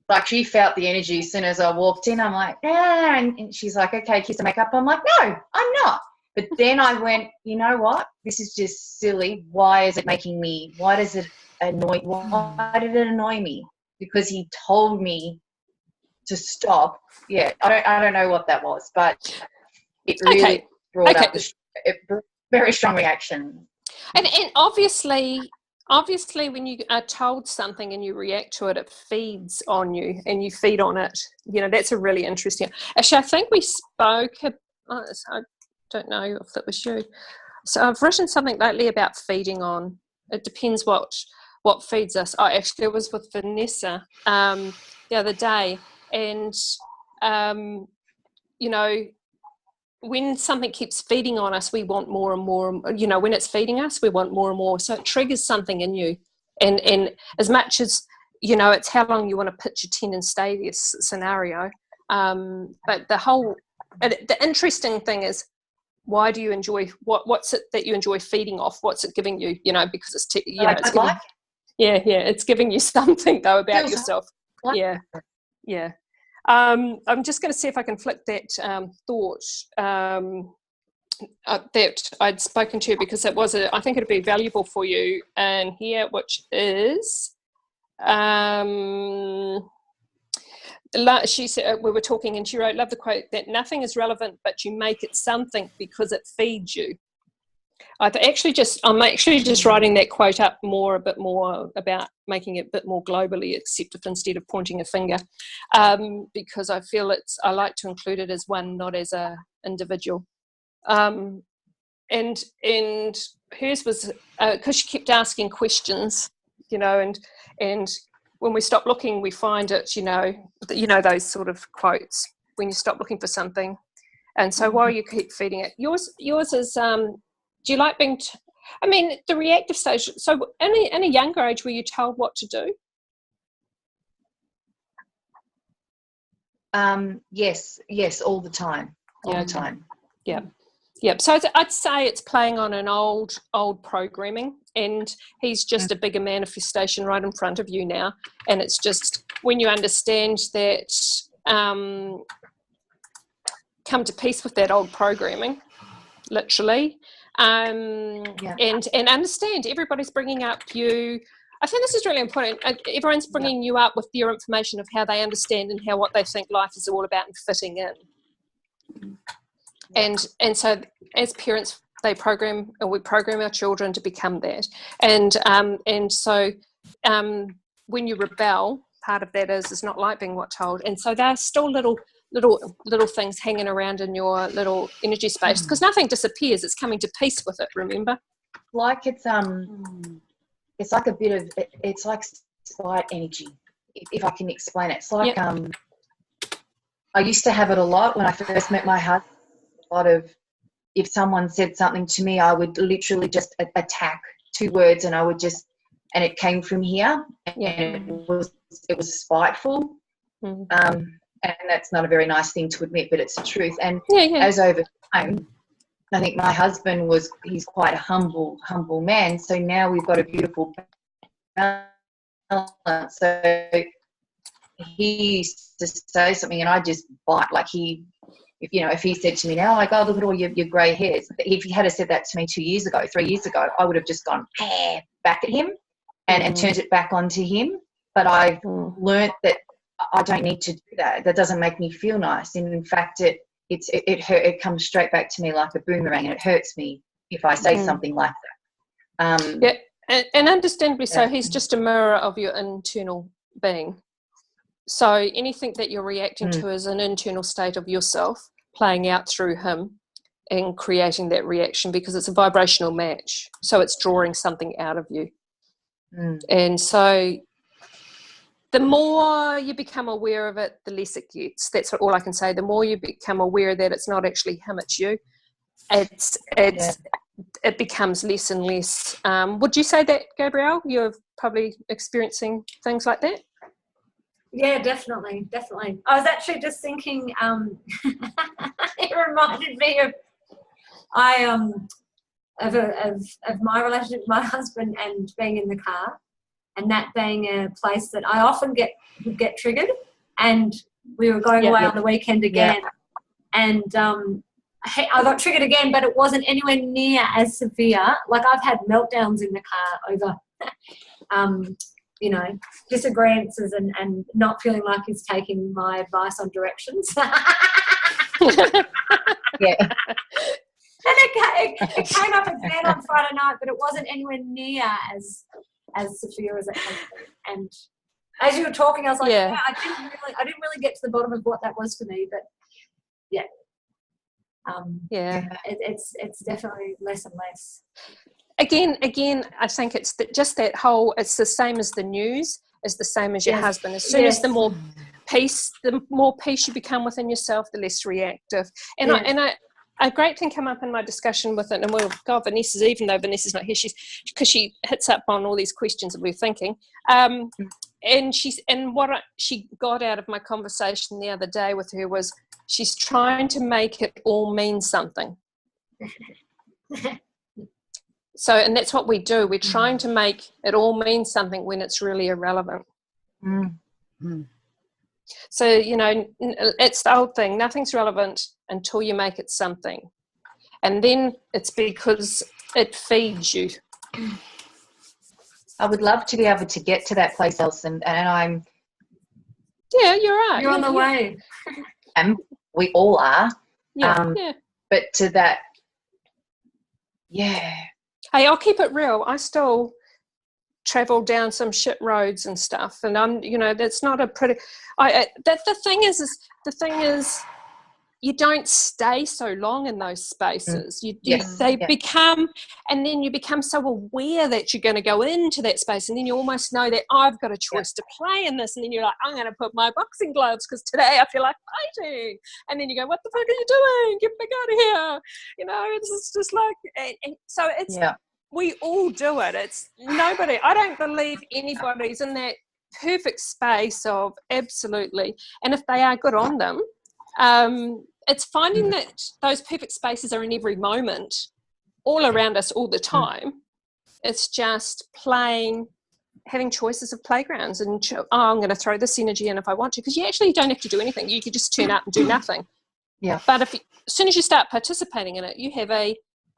like, she felt the energy as soon as I walked in. I'm like, ah, and she's like, okay, kiss the makeup. I'm like, no, I'm not. But then I went, you know what? This is just silly. Why is it making me, why does it annoy, why did it annoy me? Because he told me to stop. Yeah, I don't know what that was, but it really brought up a very strong reaction. And obviously when you are told something and you react to it, it feeds on you and you feed on it. You know, that's a really interesting. Actually, I think we spoke, I don't know if that was you. So I've written something lately about feeding on. It depends what feeds us. Oh, actually, it was with Vanessa the other day. And, you know, when something keeps feeding on us, we want more and more. You know, when it's feeding us, we want more and more. So it triggers something in you. And as much as, you know, it's how long you want to pitch your tent and stay this scenario. But the interesting thing is, why do you enjoy, what's it that you enjoy feeding off? What's it giving you? You know, because it's, you know, it's giving, it's giving you something, though, about yourself. Yeah. I'm just going to see if I can flick that thought that I'd spoken to you, because it was I think it'd be valuable for you in here, which is she said, we were talking and she wrote, love the quote, that nothing is relevant but you make it something because it feeds you. I'm actually just writing that quote up a bit more about making it a bit more globally accepted instead of pointing a finger, because I feel I like to include it as one, not as a individual. And hers was because she kept asking questions, you know, and when we stop looking, we find it, you know, those sort of quotes when you stop looking for something. And so while you keep feeding it, yours is, do you like being, the reactive stage, so in a younger age, were you told what to do? Yes, all the time. All the time. Yeah. Yeah, so I'd say it's playing on an old programming, and he's just a bigger manifestation right in front of you now. And it's just when you understand that, come to peace with that old programming, literally, and understand everybody's bringing up you. I think this is really important. Everyone's bringing you up with your information of how they understand and what they think life is all about and fitting in. And so as parents, we program our children to become that. And so when you rebel, part of that is not like being told. And so there are still little things hanging around in your little energy space, because nothing disappears. It's coming to peace with it, remember? Like it's like a bit of, it's like slight energy, if I can explain it. It's like, I used to have it a lot when I first met my husband. A lot of, if someone said something to me, I would literally just attack 2 words, and I would just, and it came from here, and it was spiteful, and that's not a very nice thing to admit, but it's the truth. And as over time, I think my husband he's quite a humble man, so now we've got a beautiful balance. So he used to say something and I just bite, like if he said to me now, like, oh, look at all your grey hairs. If he had said that to me 2 years ago, 3 years ago, I would have just gone back at him and turned it back onto him. But I've learnt that I don't need to do that. That doesn't make me feel nice. And in fact, it comes straight back to me like a boomerang, and it hurts me if I say something like that. Yeah, and understandably so. He's just a mirror of your internal being. So anything that you're reacting to is an internal state of yourself playing out through him and creating that reaction, because it's a vibrational match. So it's drawing something out of you. And so the more you become aware of it, the less it gets. That's all I can say. The more you become aware that it's not actually him, it's you, it becomes less and less. Would you say that, Gabrielle? You're probably experiencing things like that? Yeah, definitely. I was actually just thinking, it reminded me of my relationship with my husband and being in the car, and that being a place that I often get triggered. And we were going away on the weekend again, and I got triggered again, but it wasn't anywhere near as severe. Like, I've had meltdowns in the car over, disagreements and not feeling like he's taking my advice on directions. And it came up again on Friday night, but it wasn't anywhere near as severe as it has been. And as you were talking, I was like, I didn't really get to the bottom of what that was for me, but it's definitely less and less. Again, I think it's just that whole. It's the same as the news. It's the same as your husband. As soon as the more peace you become within yourself, the less reactive. And a great thing came up in my discussion with it, and we'll go Vanessa's, even though Vanessa's not here, because she hits up on all these questions that we're thinking. And what she got out of my conversation the other day with her was she's trying to make it all mean something. So, and that's what we do. We're trying to make it all mean something when it's really irrelevant. So, it's the old thing. Nothing's relevant until you make it something. And then it's because it feeds you. I would love to be able to get to that place, Alison, and I'm... Yeah, you're right. You're on the way. And we all are. But to that... Yeah. Hey, I'll keep it real. I still travel down some shit roads and stuff, and I'm, that's not a pretty. The thing is, you don't stay so long in those spaces. They become, and then you become so aware that you're going to go into that space, and then you almost know that I've got a choice to play in this, and then you're like, I'm going to put my boxing gloves because today I feel like fighting, and then you go, what the fuck are you doing? Get back out of here! It's just like, and so it's. Yeah. We all do it. It's nobody. I don't believe anybody's in that perfect space of absolutely. And if they are, good on them. It's finding that those perfect spaces are in every moment, all around us, all the time. It's just playing, having choices of playgrounds, and I'm going to throw this energy in if I want to, because you actually don't have to do anything. You could just turn up and do nothing. Yeah. But as soon as you start participating in it, you have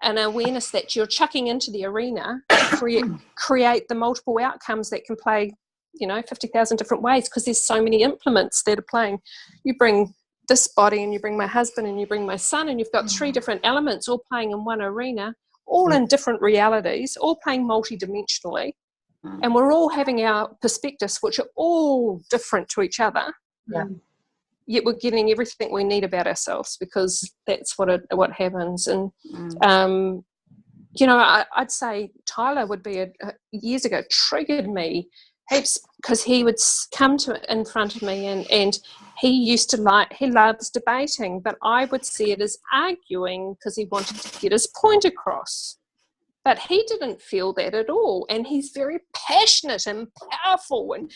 an awareness that you're chucking into the arena to create the multiple outcomes that can play, 50,000 different ways, because there's so many implements that are playing. You bring this body, and you bring my husband, and you bring my son, and you've got 3 different elements all playing in one arena, all in different realities, all playing multidimensionally, and we're all having our perspectives, which are all different to each other. Yeah. Yet we're getting everything we need about ourselves, because that's what happens. And I'd say Tyler would be years ago triggered me heaps, because he would come in front of me, and he loves debating, but I would see it as arguing because he wanted to get his point across. But he didn't feel that at all, and he's very passionate and powerful, and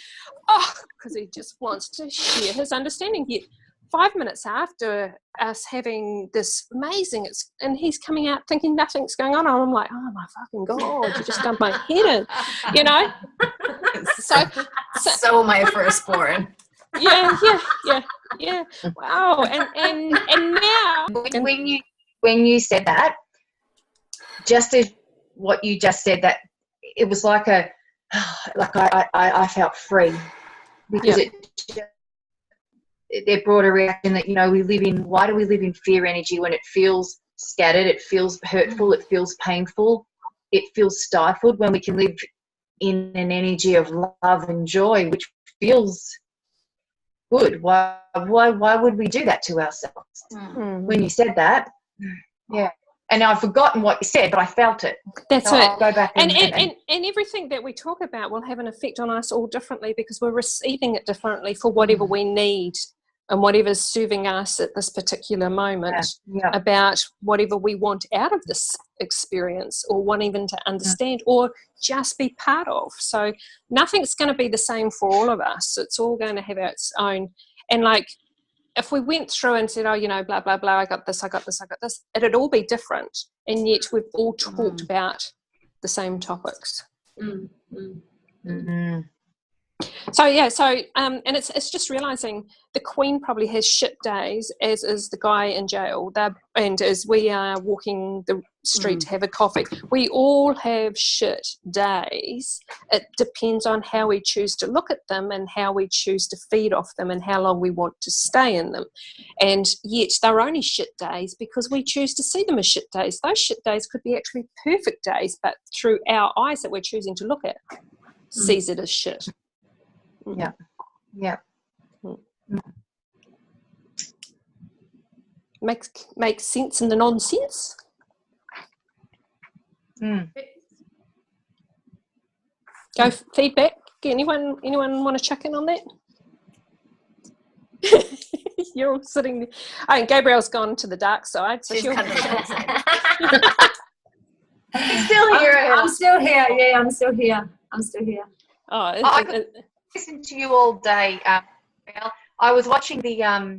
because he just wants to share his understanding. Yet 5 minutes after us having this amazing, and he's coming out thinking nothing's going on, and I'm like, oh my fucking God, you just dumped my head in, So my firstborn. Yeah. Wow, and now when you said that, just as what you just said, that it was like I felt free, because it brought a reaction that, why do we live in fear energy when it feels scattered, it feels hurtful, it feels painful? it feels stifled when we can live in an energy of love and joy, which feels good. Why would we do that to ourselves? When you said that, yeah. And I've forgotten what you said, but I felt it. That's so it. I'll go back and everything that we talk about will have an effect on us all differently, because we're receiving it differently for whatever we need and whatever's serving us at this particular moment, about whatever we want out of this experience, or want even to understand or just be part of. So nothing's going to be the same for all of us. It's all going to have its own. And like, if we went through and said, oh, you know, blah, blah, blah, I got this, it'd all be different. And yet we've all talked about the same topics. So, yeah, and it's just realising the Queen probably has shit days, as is the guy in jail. And as we are walking the street to have a coffee, we all have shit days. It depends on how we choose to look at them and how we choose to feed off them and how long we want to stay in them. And yet they're only shit days because we choose to see them as shit days. Those shit days could be actually perfect days, but through our eyes that we're choosing to look at, sees it as shit. Yeah. Makes sense in the nonsense. Go feedback. Anyone want to check in on that? You're all sitting there. Oh, and Gabrielle's gone to the dark side, so she'll. She's still here. I'm still here. Yeah, I'm still here. Oh, I could listen to you all day. I was watching the. I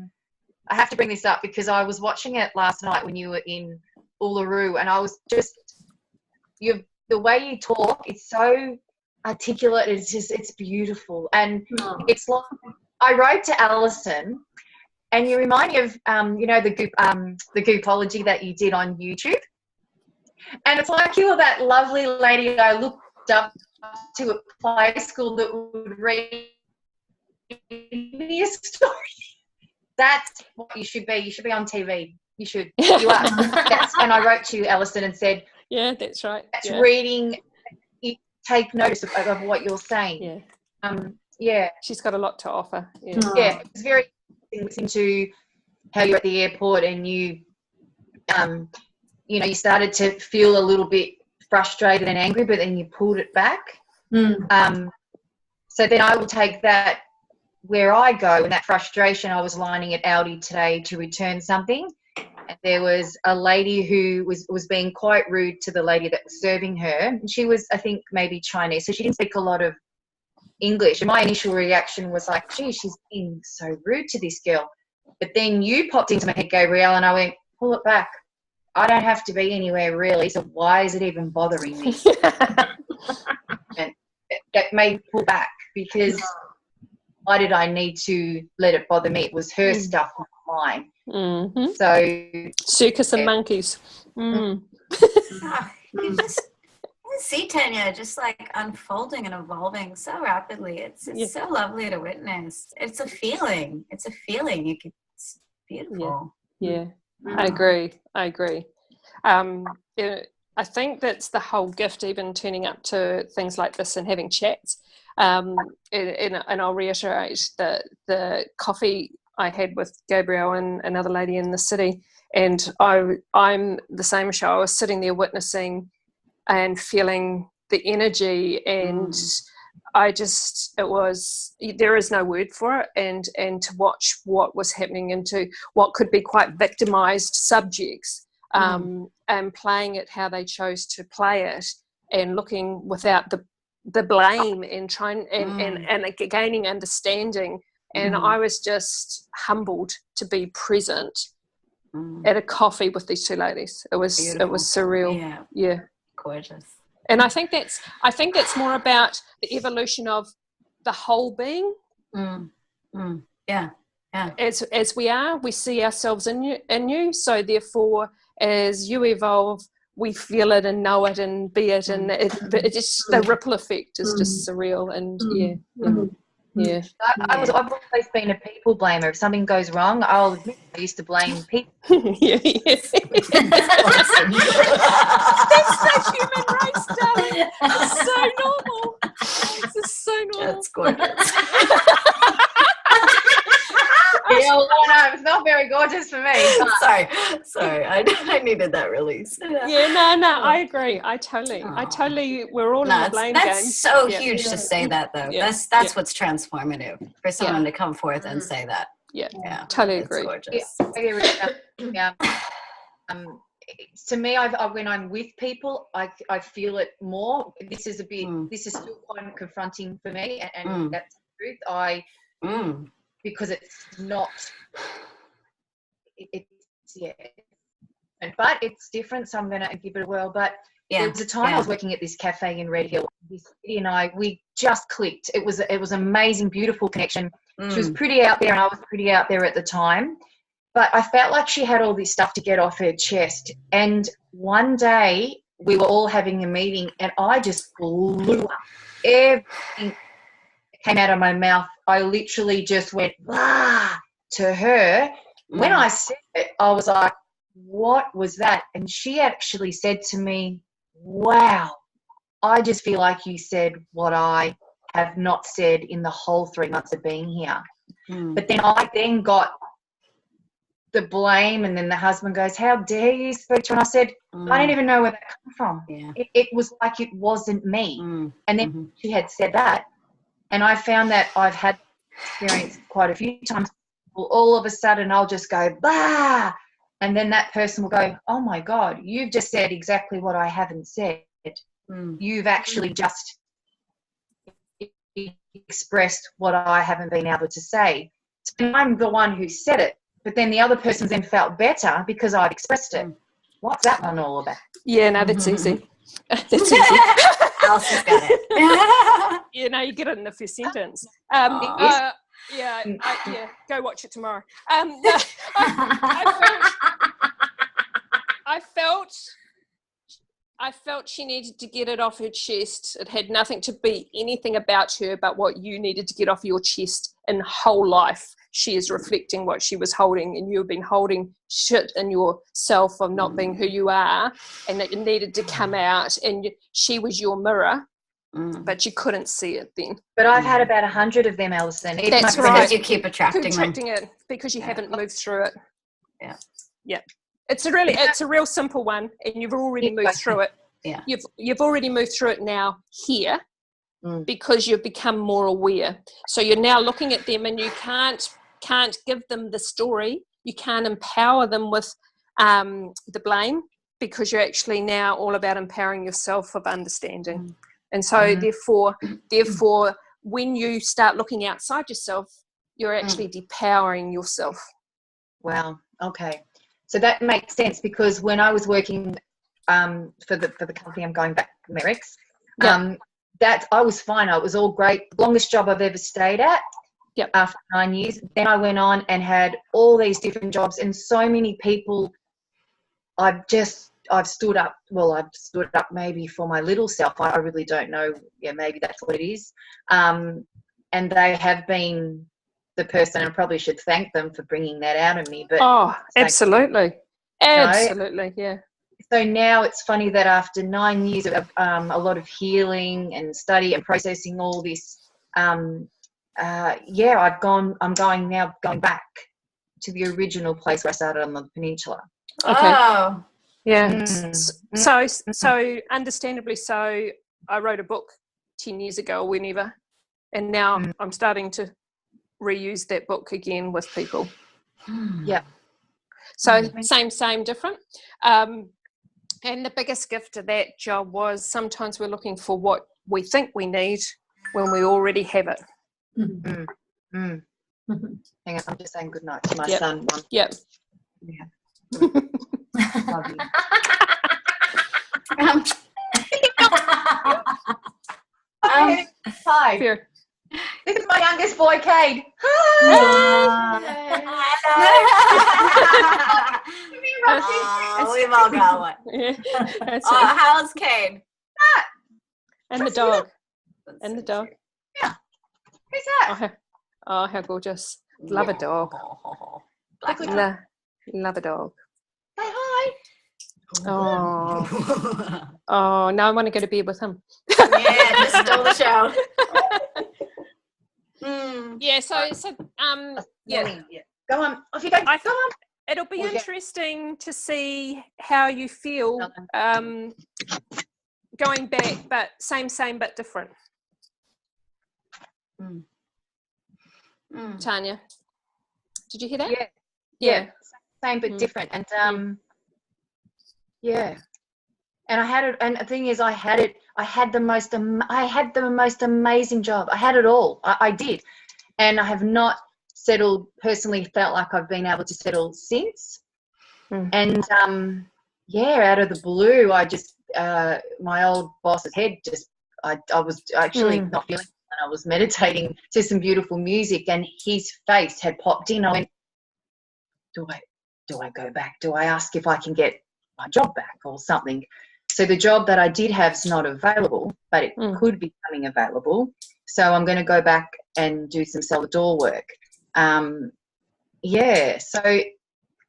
have to bring this up because I was watching it last night when you were in Uluru, and I was just the way you talk. It's so articulate. It's beautiful, and it's like I wrote to Alison, and you remind me of the Goopology that you did on YouTube, and it's like you were that lovely lady I looked up to at play school that would read me a story. That's what you should be. You should be on TV. You should. You are. And I wrote to Alison and said, yeah, that's right. That's reading. You take notice of what you're saying. Yeah. She's got a lot to offer. Yeah. It's very interesting to how you're at the airport and you started to feel a little bit frustrated and angry, but then you pulled it back. So then I will take that where I go, and that frustration. I was lining at Aldi today to return something, and there was a lady who was being quite rude to the lady that was serving her. And she was, I think, maybe Chinese, so she didn't speak a lot of English. And my initial reaction was like, gee, she's being so rude to this girl. But then you popped into my head, Gabrielle, and I went, pull it back. I don't have to be anywhere really, so why is it even bothering me? And that made me pull back, because why did I need to let it bother me? it was her stuff, not mine. So circus and monkeys. You just see Tanya just like unfolding and evolving so rapidly. It's so lovely to witness. It's a feeling. It's beautiful. I agree. I think that's the whole gift, even turning up to things like this and having chats. And I'll reiterate that the coffee I had with Gabrielle and another lady in the city, and I'm the same show. I was sitting there witnessing and feeling the energy, and there is no word for it, and to watch what was happening into what could be quite victimized subjects, and playing it how they chose to play it, and looking without the blame, and trying and gaining understanding. And I was just humbled to be present at a coffee with these two ladies. It was surreal. Yeah. Gorgeous. And I think that's more about the evolution of the whole being. Yeah. As we see ourselves in you. So therefore, as you evolve, we feel it and know it and be it, and it just the ripple effect is just surreal. And I've always been a people blamer. If something goes wrong, I'll admit I used to blame people. That's the human race. This is so normal. This is so normal. That's gorgeous. Yeah, well, I know, it's not very gorgeous for me. But. Sorry. I needed that release. Yeah, no, I agree. I totally, we're all in the blame game. That's so huge to say that, though. Yeah. That's what's transformative, for someone to come forth and say that. Yeah, totally It's agree. gorgeous. Yeah. To me, when I'm with people, I feel it more. This is this is still quite confronting for me, and that's the truth. Because it's not, but it's different, so I'm going to give it a whirl. But there was a time I was working at this cafe in Red Hill. This lady and we just clicked. It was an amazing, beautiful connection. She was pretty out there, and I was pretty out there at the time. But I felt like she had all this stuff to get off her chest. And one day we were all having a meeting, and I just blew up. Everything came out of my mouth. I literally just went, to her. When I said it, I was like, what was that? And she actually said to me, wow, I just feel like you said what I have not said in the whole 3 months of being here. But then I got the blame, and then the husband goes, how dare you speak to her? And I said, I didn't even know where that came from. It was like it wasn't me. And then she had said that, and I found that I've had experience quite a few times. Well, all of a sudden I'll just go, bah, and then that person will go, oh my God, you've just said exactly what I haven't said. You've actually just expressed what I haven't been able to say. So I'm the one who said it, but then the other person then felt better because I've expressed it. What's that one all about? Yeah, no, that's easy. That's easy. Elsie's got it. You know, you get it in the first sentence. Go watch it tomorrow. I felt she needed to get it off her chest. It had nothing to be anything about her, but what you needed to get off your chest in whole life. She is reflecting what she was holding, and you've been holding shit in yourself of not being who you are, and that it needed to come out, and she was your mirror, but you couldn't see it then. But I've had about 100 of them, Alison. That's right. Because you keep attracting it because you haven't moved through it. Yeah. It's a real simple one, and you've already moved through it. Yeah. You've already moved through it now here, because you've become more aware. So you're now looking at them, and you can't give them the story. You can't empower them with the blame, because you're actually now all about empowering yourself of understanding. And so therefore, when you start looking outside yourself, you're actually depowering yourself. Wow. Okay. So that makes sense, because when I was working for the company I'm going back, Merrick's, that I was fine. It was all great. Longest job I've ever stayed at. After 9 years. Then I went on and had all these different jobs, and so many people I've stood up. Well, I've stood up maybe for my little self. I really don't know. Yeah, maybe that's what it is. And they have been the person, and I probably should thank them for bringing that out of me. But absolutely. Absolutely, yeah. So now it's funny that after 9 years of a lot of healing and study and processing all this, I'm going back to the original place where I started on the peninsula. Okay. Oh. Yeah. So understandably so, I wrote a book 10 years ago or whenever, and now I'm starting to reuse that book again with people. Yeah. So same, different. And the biggest gift of that job was sometimes we're looking for what we think we need when we already have it. Hang on, I'm just saying good night to my son. Yep. Yeah. Hi. Fair. This is my youngest boy, Cade. Hi. We've all got one. Yeah, that's how's Cade? And the dog. And the dog. Yeah. Who's that? Oh, how gorgeous. Love a dog. Love a dog. Say hi. Oh, now I want to go to bed with him. Yeah, just stole the show. Yeah. So yeah. Go on. Off you go. Go on. It'll be interesting to see how you feel going back, but same, but different. Tanya, did you hear that? Yeah. Same but different. And yeah. And I had it. And the thing is, I had the most amazing job. I had it all. I did, and I have not settled personally. Felt like I've been able to settle since. And out of the blue, I just my old boss's head just. I was actually not feeling. And I was meditating to some beautiful music, and his face had popped in. I went, do I go back? Do I ask if I can get my job back or something? So the job that I did have is not available, but it could be coming available. So I'm going to go back and do some cellar door work. So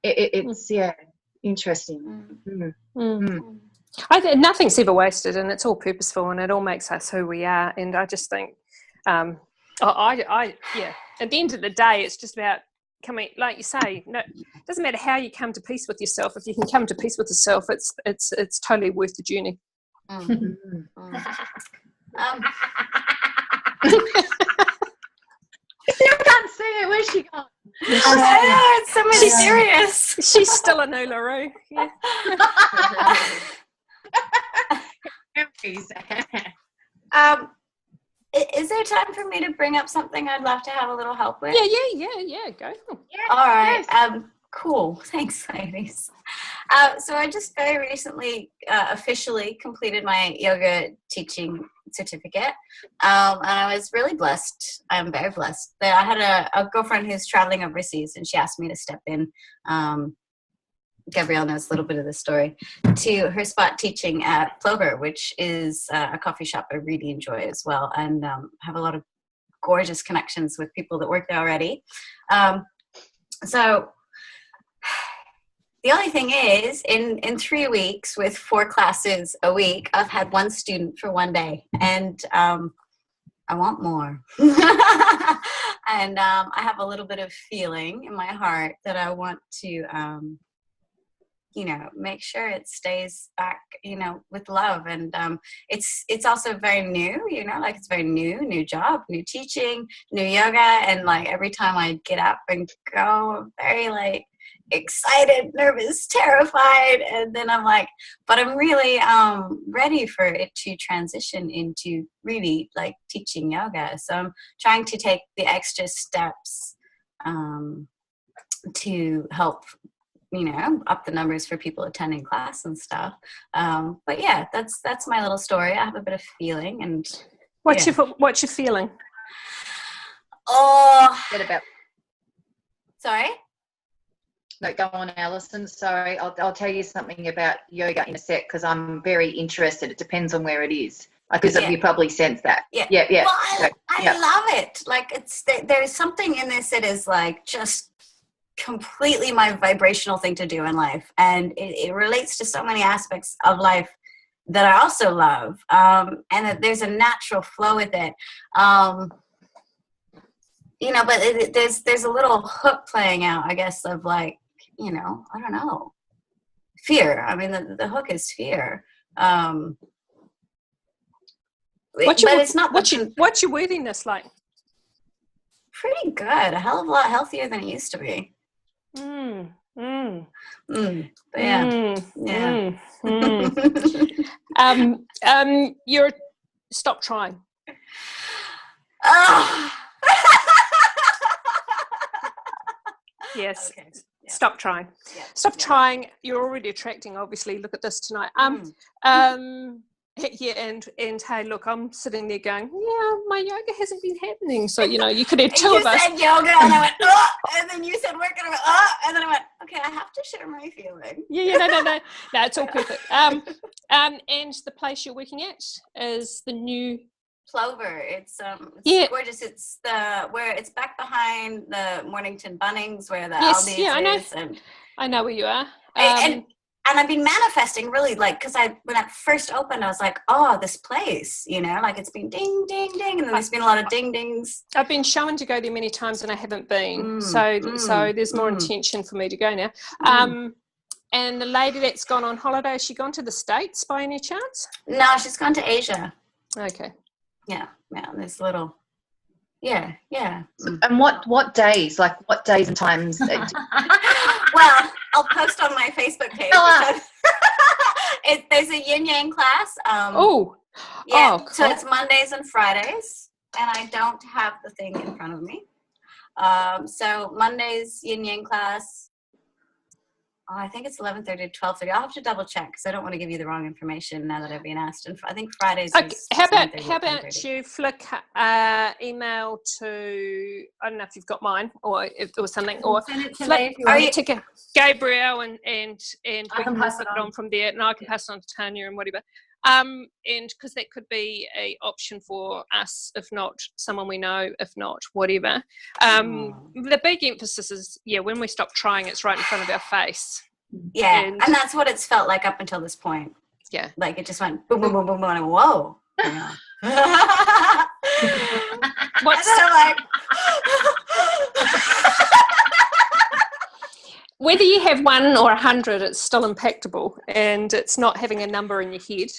it's interesting. Nothing's ever wasted, and it's all purposeful, and it all makes us who we are. And I just think, at the end of the day, it's just about coming, like you say, no, it doesn't matter how you come to peace with yourself. If you can come to peace with yourself, it's totally worth the journey. You can't see it. Where's she gone? It's so much serious. She's still a Nularoo. Yeah. Is there time for me to bring up something I'd love to have a little help with? Yeah. Go. Yeah. All right. Yes. Cool. Thanks, ladies. So I just very recently officially completed my yoga teaching certificate, and I was really blessed. I'm very blessed that I had a girlfriend who's traveling overseas, and she asked me to step in. Gabrielle knows a little bit of the story, to her spot teaching at Plover, which is a coffee shop I really enjoy as well, and have a lot of gorgeous connections with people that work there already. So the only thing is, in 3 weeks with 4 classes a week, I've had 1 student for 1 day, and I want more. And I have a little bit of feeling in my heart that I want to make sure it stays back, with love. And it's also very new, it's very new job, new teaching, new yoga. And like every time I get up and go, I'm very excited, nervous, terrified. And then I'm like, but I'm really ready for it to transition into really teaching yoga. So I'm trying to take the extra steps to help up the numbers for people attending class and stuff. But yeah, that's my little story. I have a bit of feeling. And what's your feeling? Oh, sorry. No, go on, Alison. Sorry, I'll tell you something about yoga in a sec because I'm very interested. It depends on where it is, because you probably sense that. Yeah. Well, I love it. There's something in this that is just completely my vibrational thing to do in life, and it relates to so many aspects of life that I also love, and that there's a natural flow with it, but there's a little hook playing out, I guess, of I don't know, fear. I mean, the hook is fear. But it's not. What's your worthiness like? Pretty good. A hell of a lot healthier than it used to be. But yeah. You're stop trying. Yes. Okay. Yeah. Stop trying. Yeah. Stop trying. You're already attracting, obviously. Look at this tonight. Yeah, and hey, look, I'm sitting there going, my yoga hasn't been happening. So, you could have 2 of us. You said yoga, and I went, oh, and then you said work, and I went, oh, and then I went, okay, I have to share my feeling. No, it's all perfect. And the place you're working at is the new Plover. It's gorgeous. It's where it's back behind the Mornington Bunnings, where the Aldi's I know. is. And I know where you are. and And I've been manifesting really, like, because when it first opened, I was like, oh, this place, you know, like it's been ding, ding, ding. And then there's been a lot of ding, dings. I've been shown to go there many times and I haven't been. So there's more intention for me to go now. And the lady that's gone on holiday, has she gone to the States by any chance? No, she's gone to Asia. Okay. Yeah, there's little. Yeah. And what days? Like what days and times? Well, I'll post on my Facebook page. There's a yin yang class. Cool. So it's Mondays and Fridays, and I don't have the thing in front of me. So Mondays yin yang class. I think it's 11:30 to 12:30. I'll have to double check because I don't want to give you the wrong information now that I've been asked. And I think Fridays. Okay. How about you flick email to, I don't know if you've got mine or if there was something, or Send it to flick me to Gabrielle and we can pass put it it on from there, and I can pass it on to Tanya and whatever. And because that could be a option for us, if not someone we know, if not whatever. The big emphasis is, when we stop trying, it's right in front of our face. Yeah, and that's what it's felt like up until this point. Yeah. Like it just went boom, boom, boom, boom, boom, and whoa. What's like? Whether you have 1 or 100, it's still impactable, and it's not having a number in your head.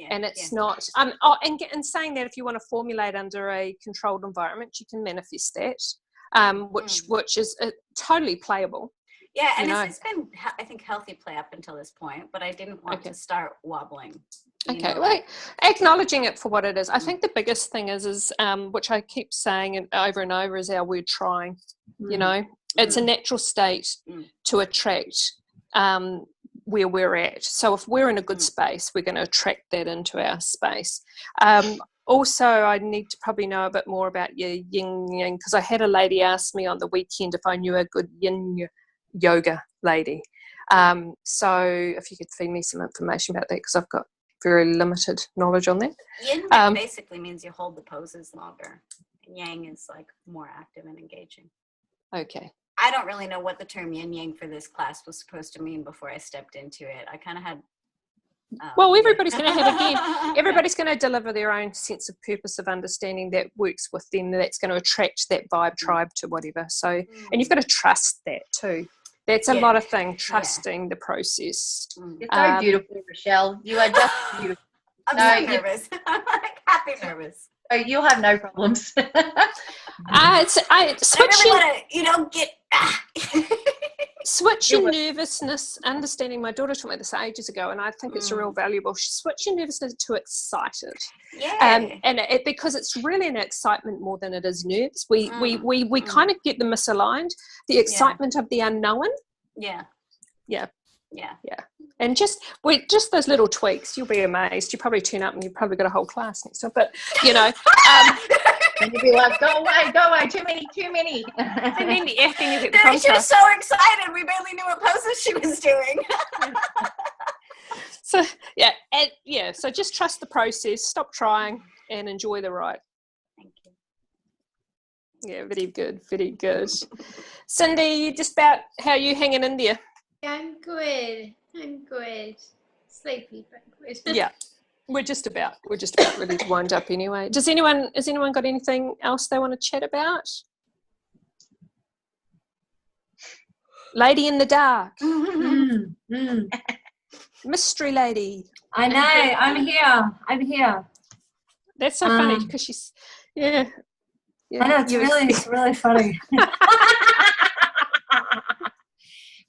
And it's not. And saying that, if you want to formulate under a controlled environment, you can manifest that, which is totally playable. Yeah, and it's been, I think, healthy play up until this point, but I didn't want to start wobbling. Acknowledging it for what it is. I think the biggest thing is which I keep saying over and over, is our word trying. You know, it's a natural state to attract where we're at. So if we're in a good space, we're going to attract that into our space. Also, I need to probably know a bit more about your yin yang, because I had a lady ask me on the weekend if I knew a good yin yoga lady. So if you could feed me some information about that, because I've got very limited knowledge on that. Yin basically means you hold the poses longer. Yang is like more active and engaging. Okay. I don't really know what the term yin yang for this class was supposed to mean before I stepped into it. I kind of had. Well, everybody's going to have everybody's going to deliver their own sense of purpose of understanding that works with them. That's going to attract that vibe, tribe to whatever. So, and you've got to trust that too. That's a lot of things, trusting the process. You're so beautiful, Rochelle. You are just beautiful. I'm so nervous. I'm like happy nervous. Oh, you'll have no problems. Switch your nervousness, understanding. My daughter taught me this ages ago, and I think it's real valuable. Switch your nervousness to excited. Yeah. And because it's really an excitement more than it is nerves. We kind of get them misaligned. The excitement of the unknown. Yeah. And just those little tweaks, you'll be amazed. You probably turn up and you've probably got a whole class next time. But and you'll be like, go away, too many. And then the acting is at the contrast. She was so excited, we barely knew what poses she was doing. So just trust the process, stop trying, and enjoy the ride. Thank you. Yeah, very good, very good. Cindy, just about how are you hanging in there? I'm good. Sleepy, but good. Yeah. We're just about ready to wind up anyway. Has anyone got anything else they want to chat about? Lady in the dark. Mystery lady. I know. I'm here. That's so funny because she's I know, it's really funny.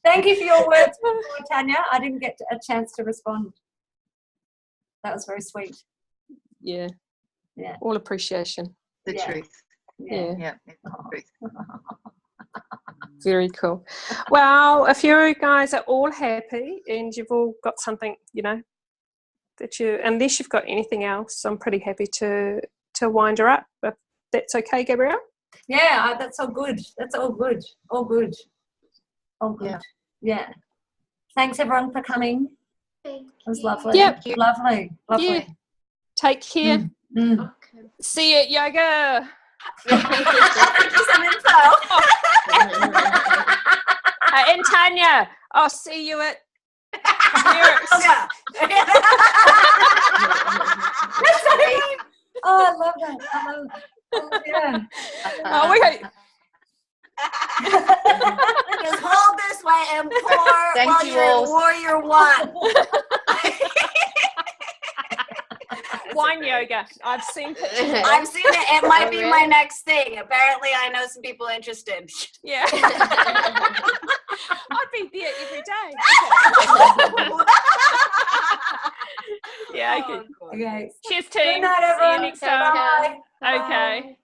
Thank you for your words before, Tanya. I didn't get a chance to respond. That was very sweet. Yeah. All appreciation. The truth. Yeah. The truth. Very cool. Well, if you guys are all happy and you've all got something, that unless you've got anything else, I'm pretty happy to wind her up. If that's okay, Gabrielle? Yeah, that's all good. That's all good. All good. Yeah. Thanks everyone for coming. Thank you. It was lovely. Yep. Lovely. Yeah. Take care. Okay. See you at yoga. Thank you some info. And Tanya, I'll see you at Lyrics. Oh, I love that. I love that. Oh, yeah. Oh, we got Just hold this way and pour Thank while you you're all. in Warrior One. wine yoga. I've seen pictures. I've seen it. It might Oh, be really? my next thing. Apparently, I know some people interested. Yeah. I'd be there every day. Okay. Yeah. Okay. Oh, God. Okay. Cheers, Good team. night, See you everyone. next time. Bye. Okay.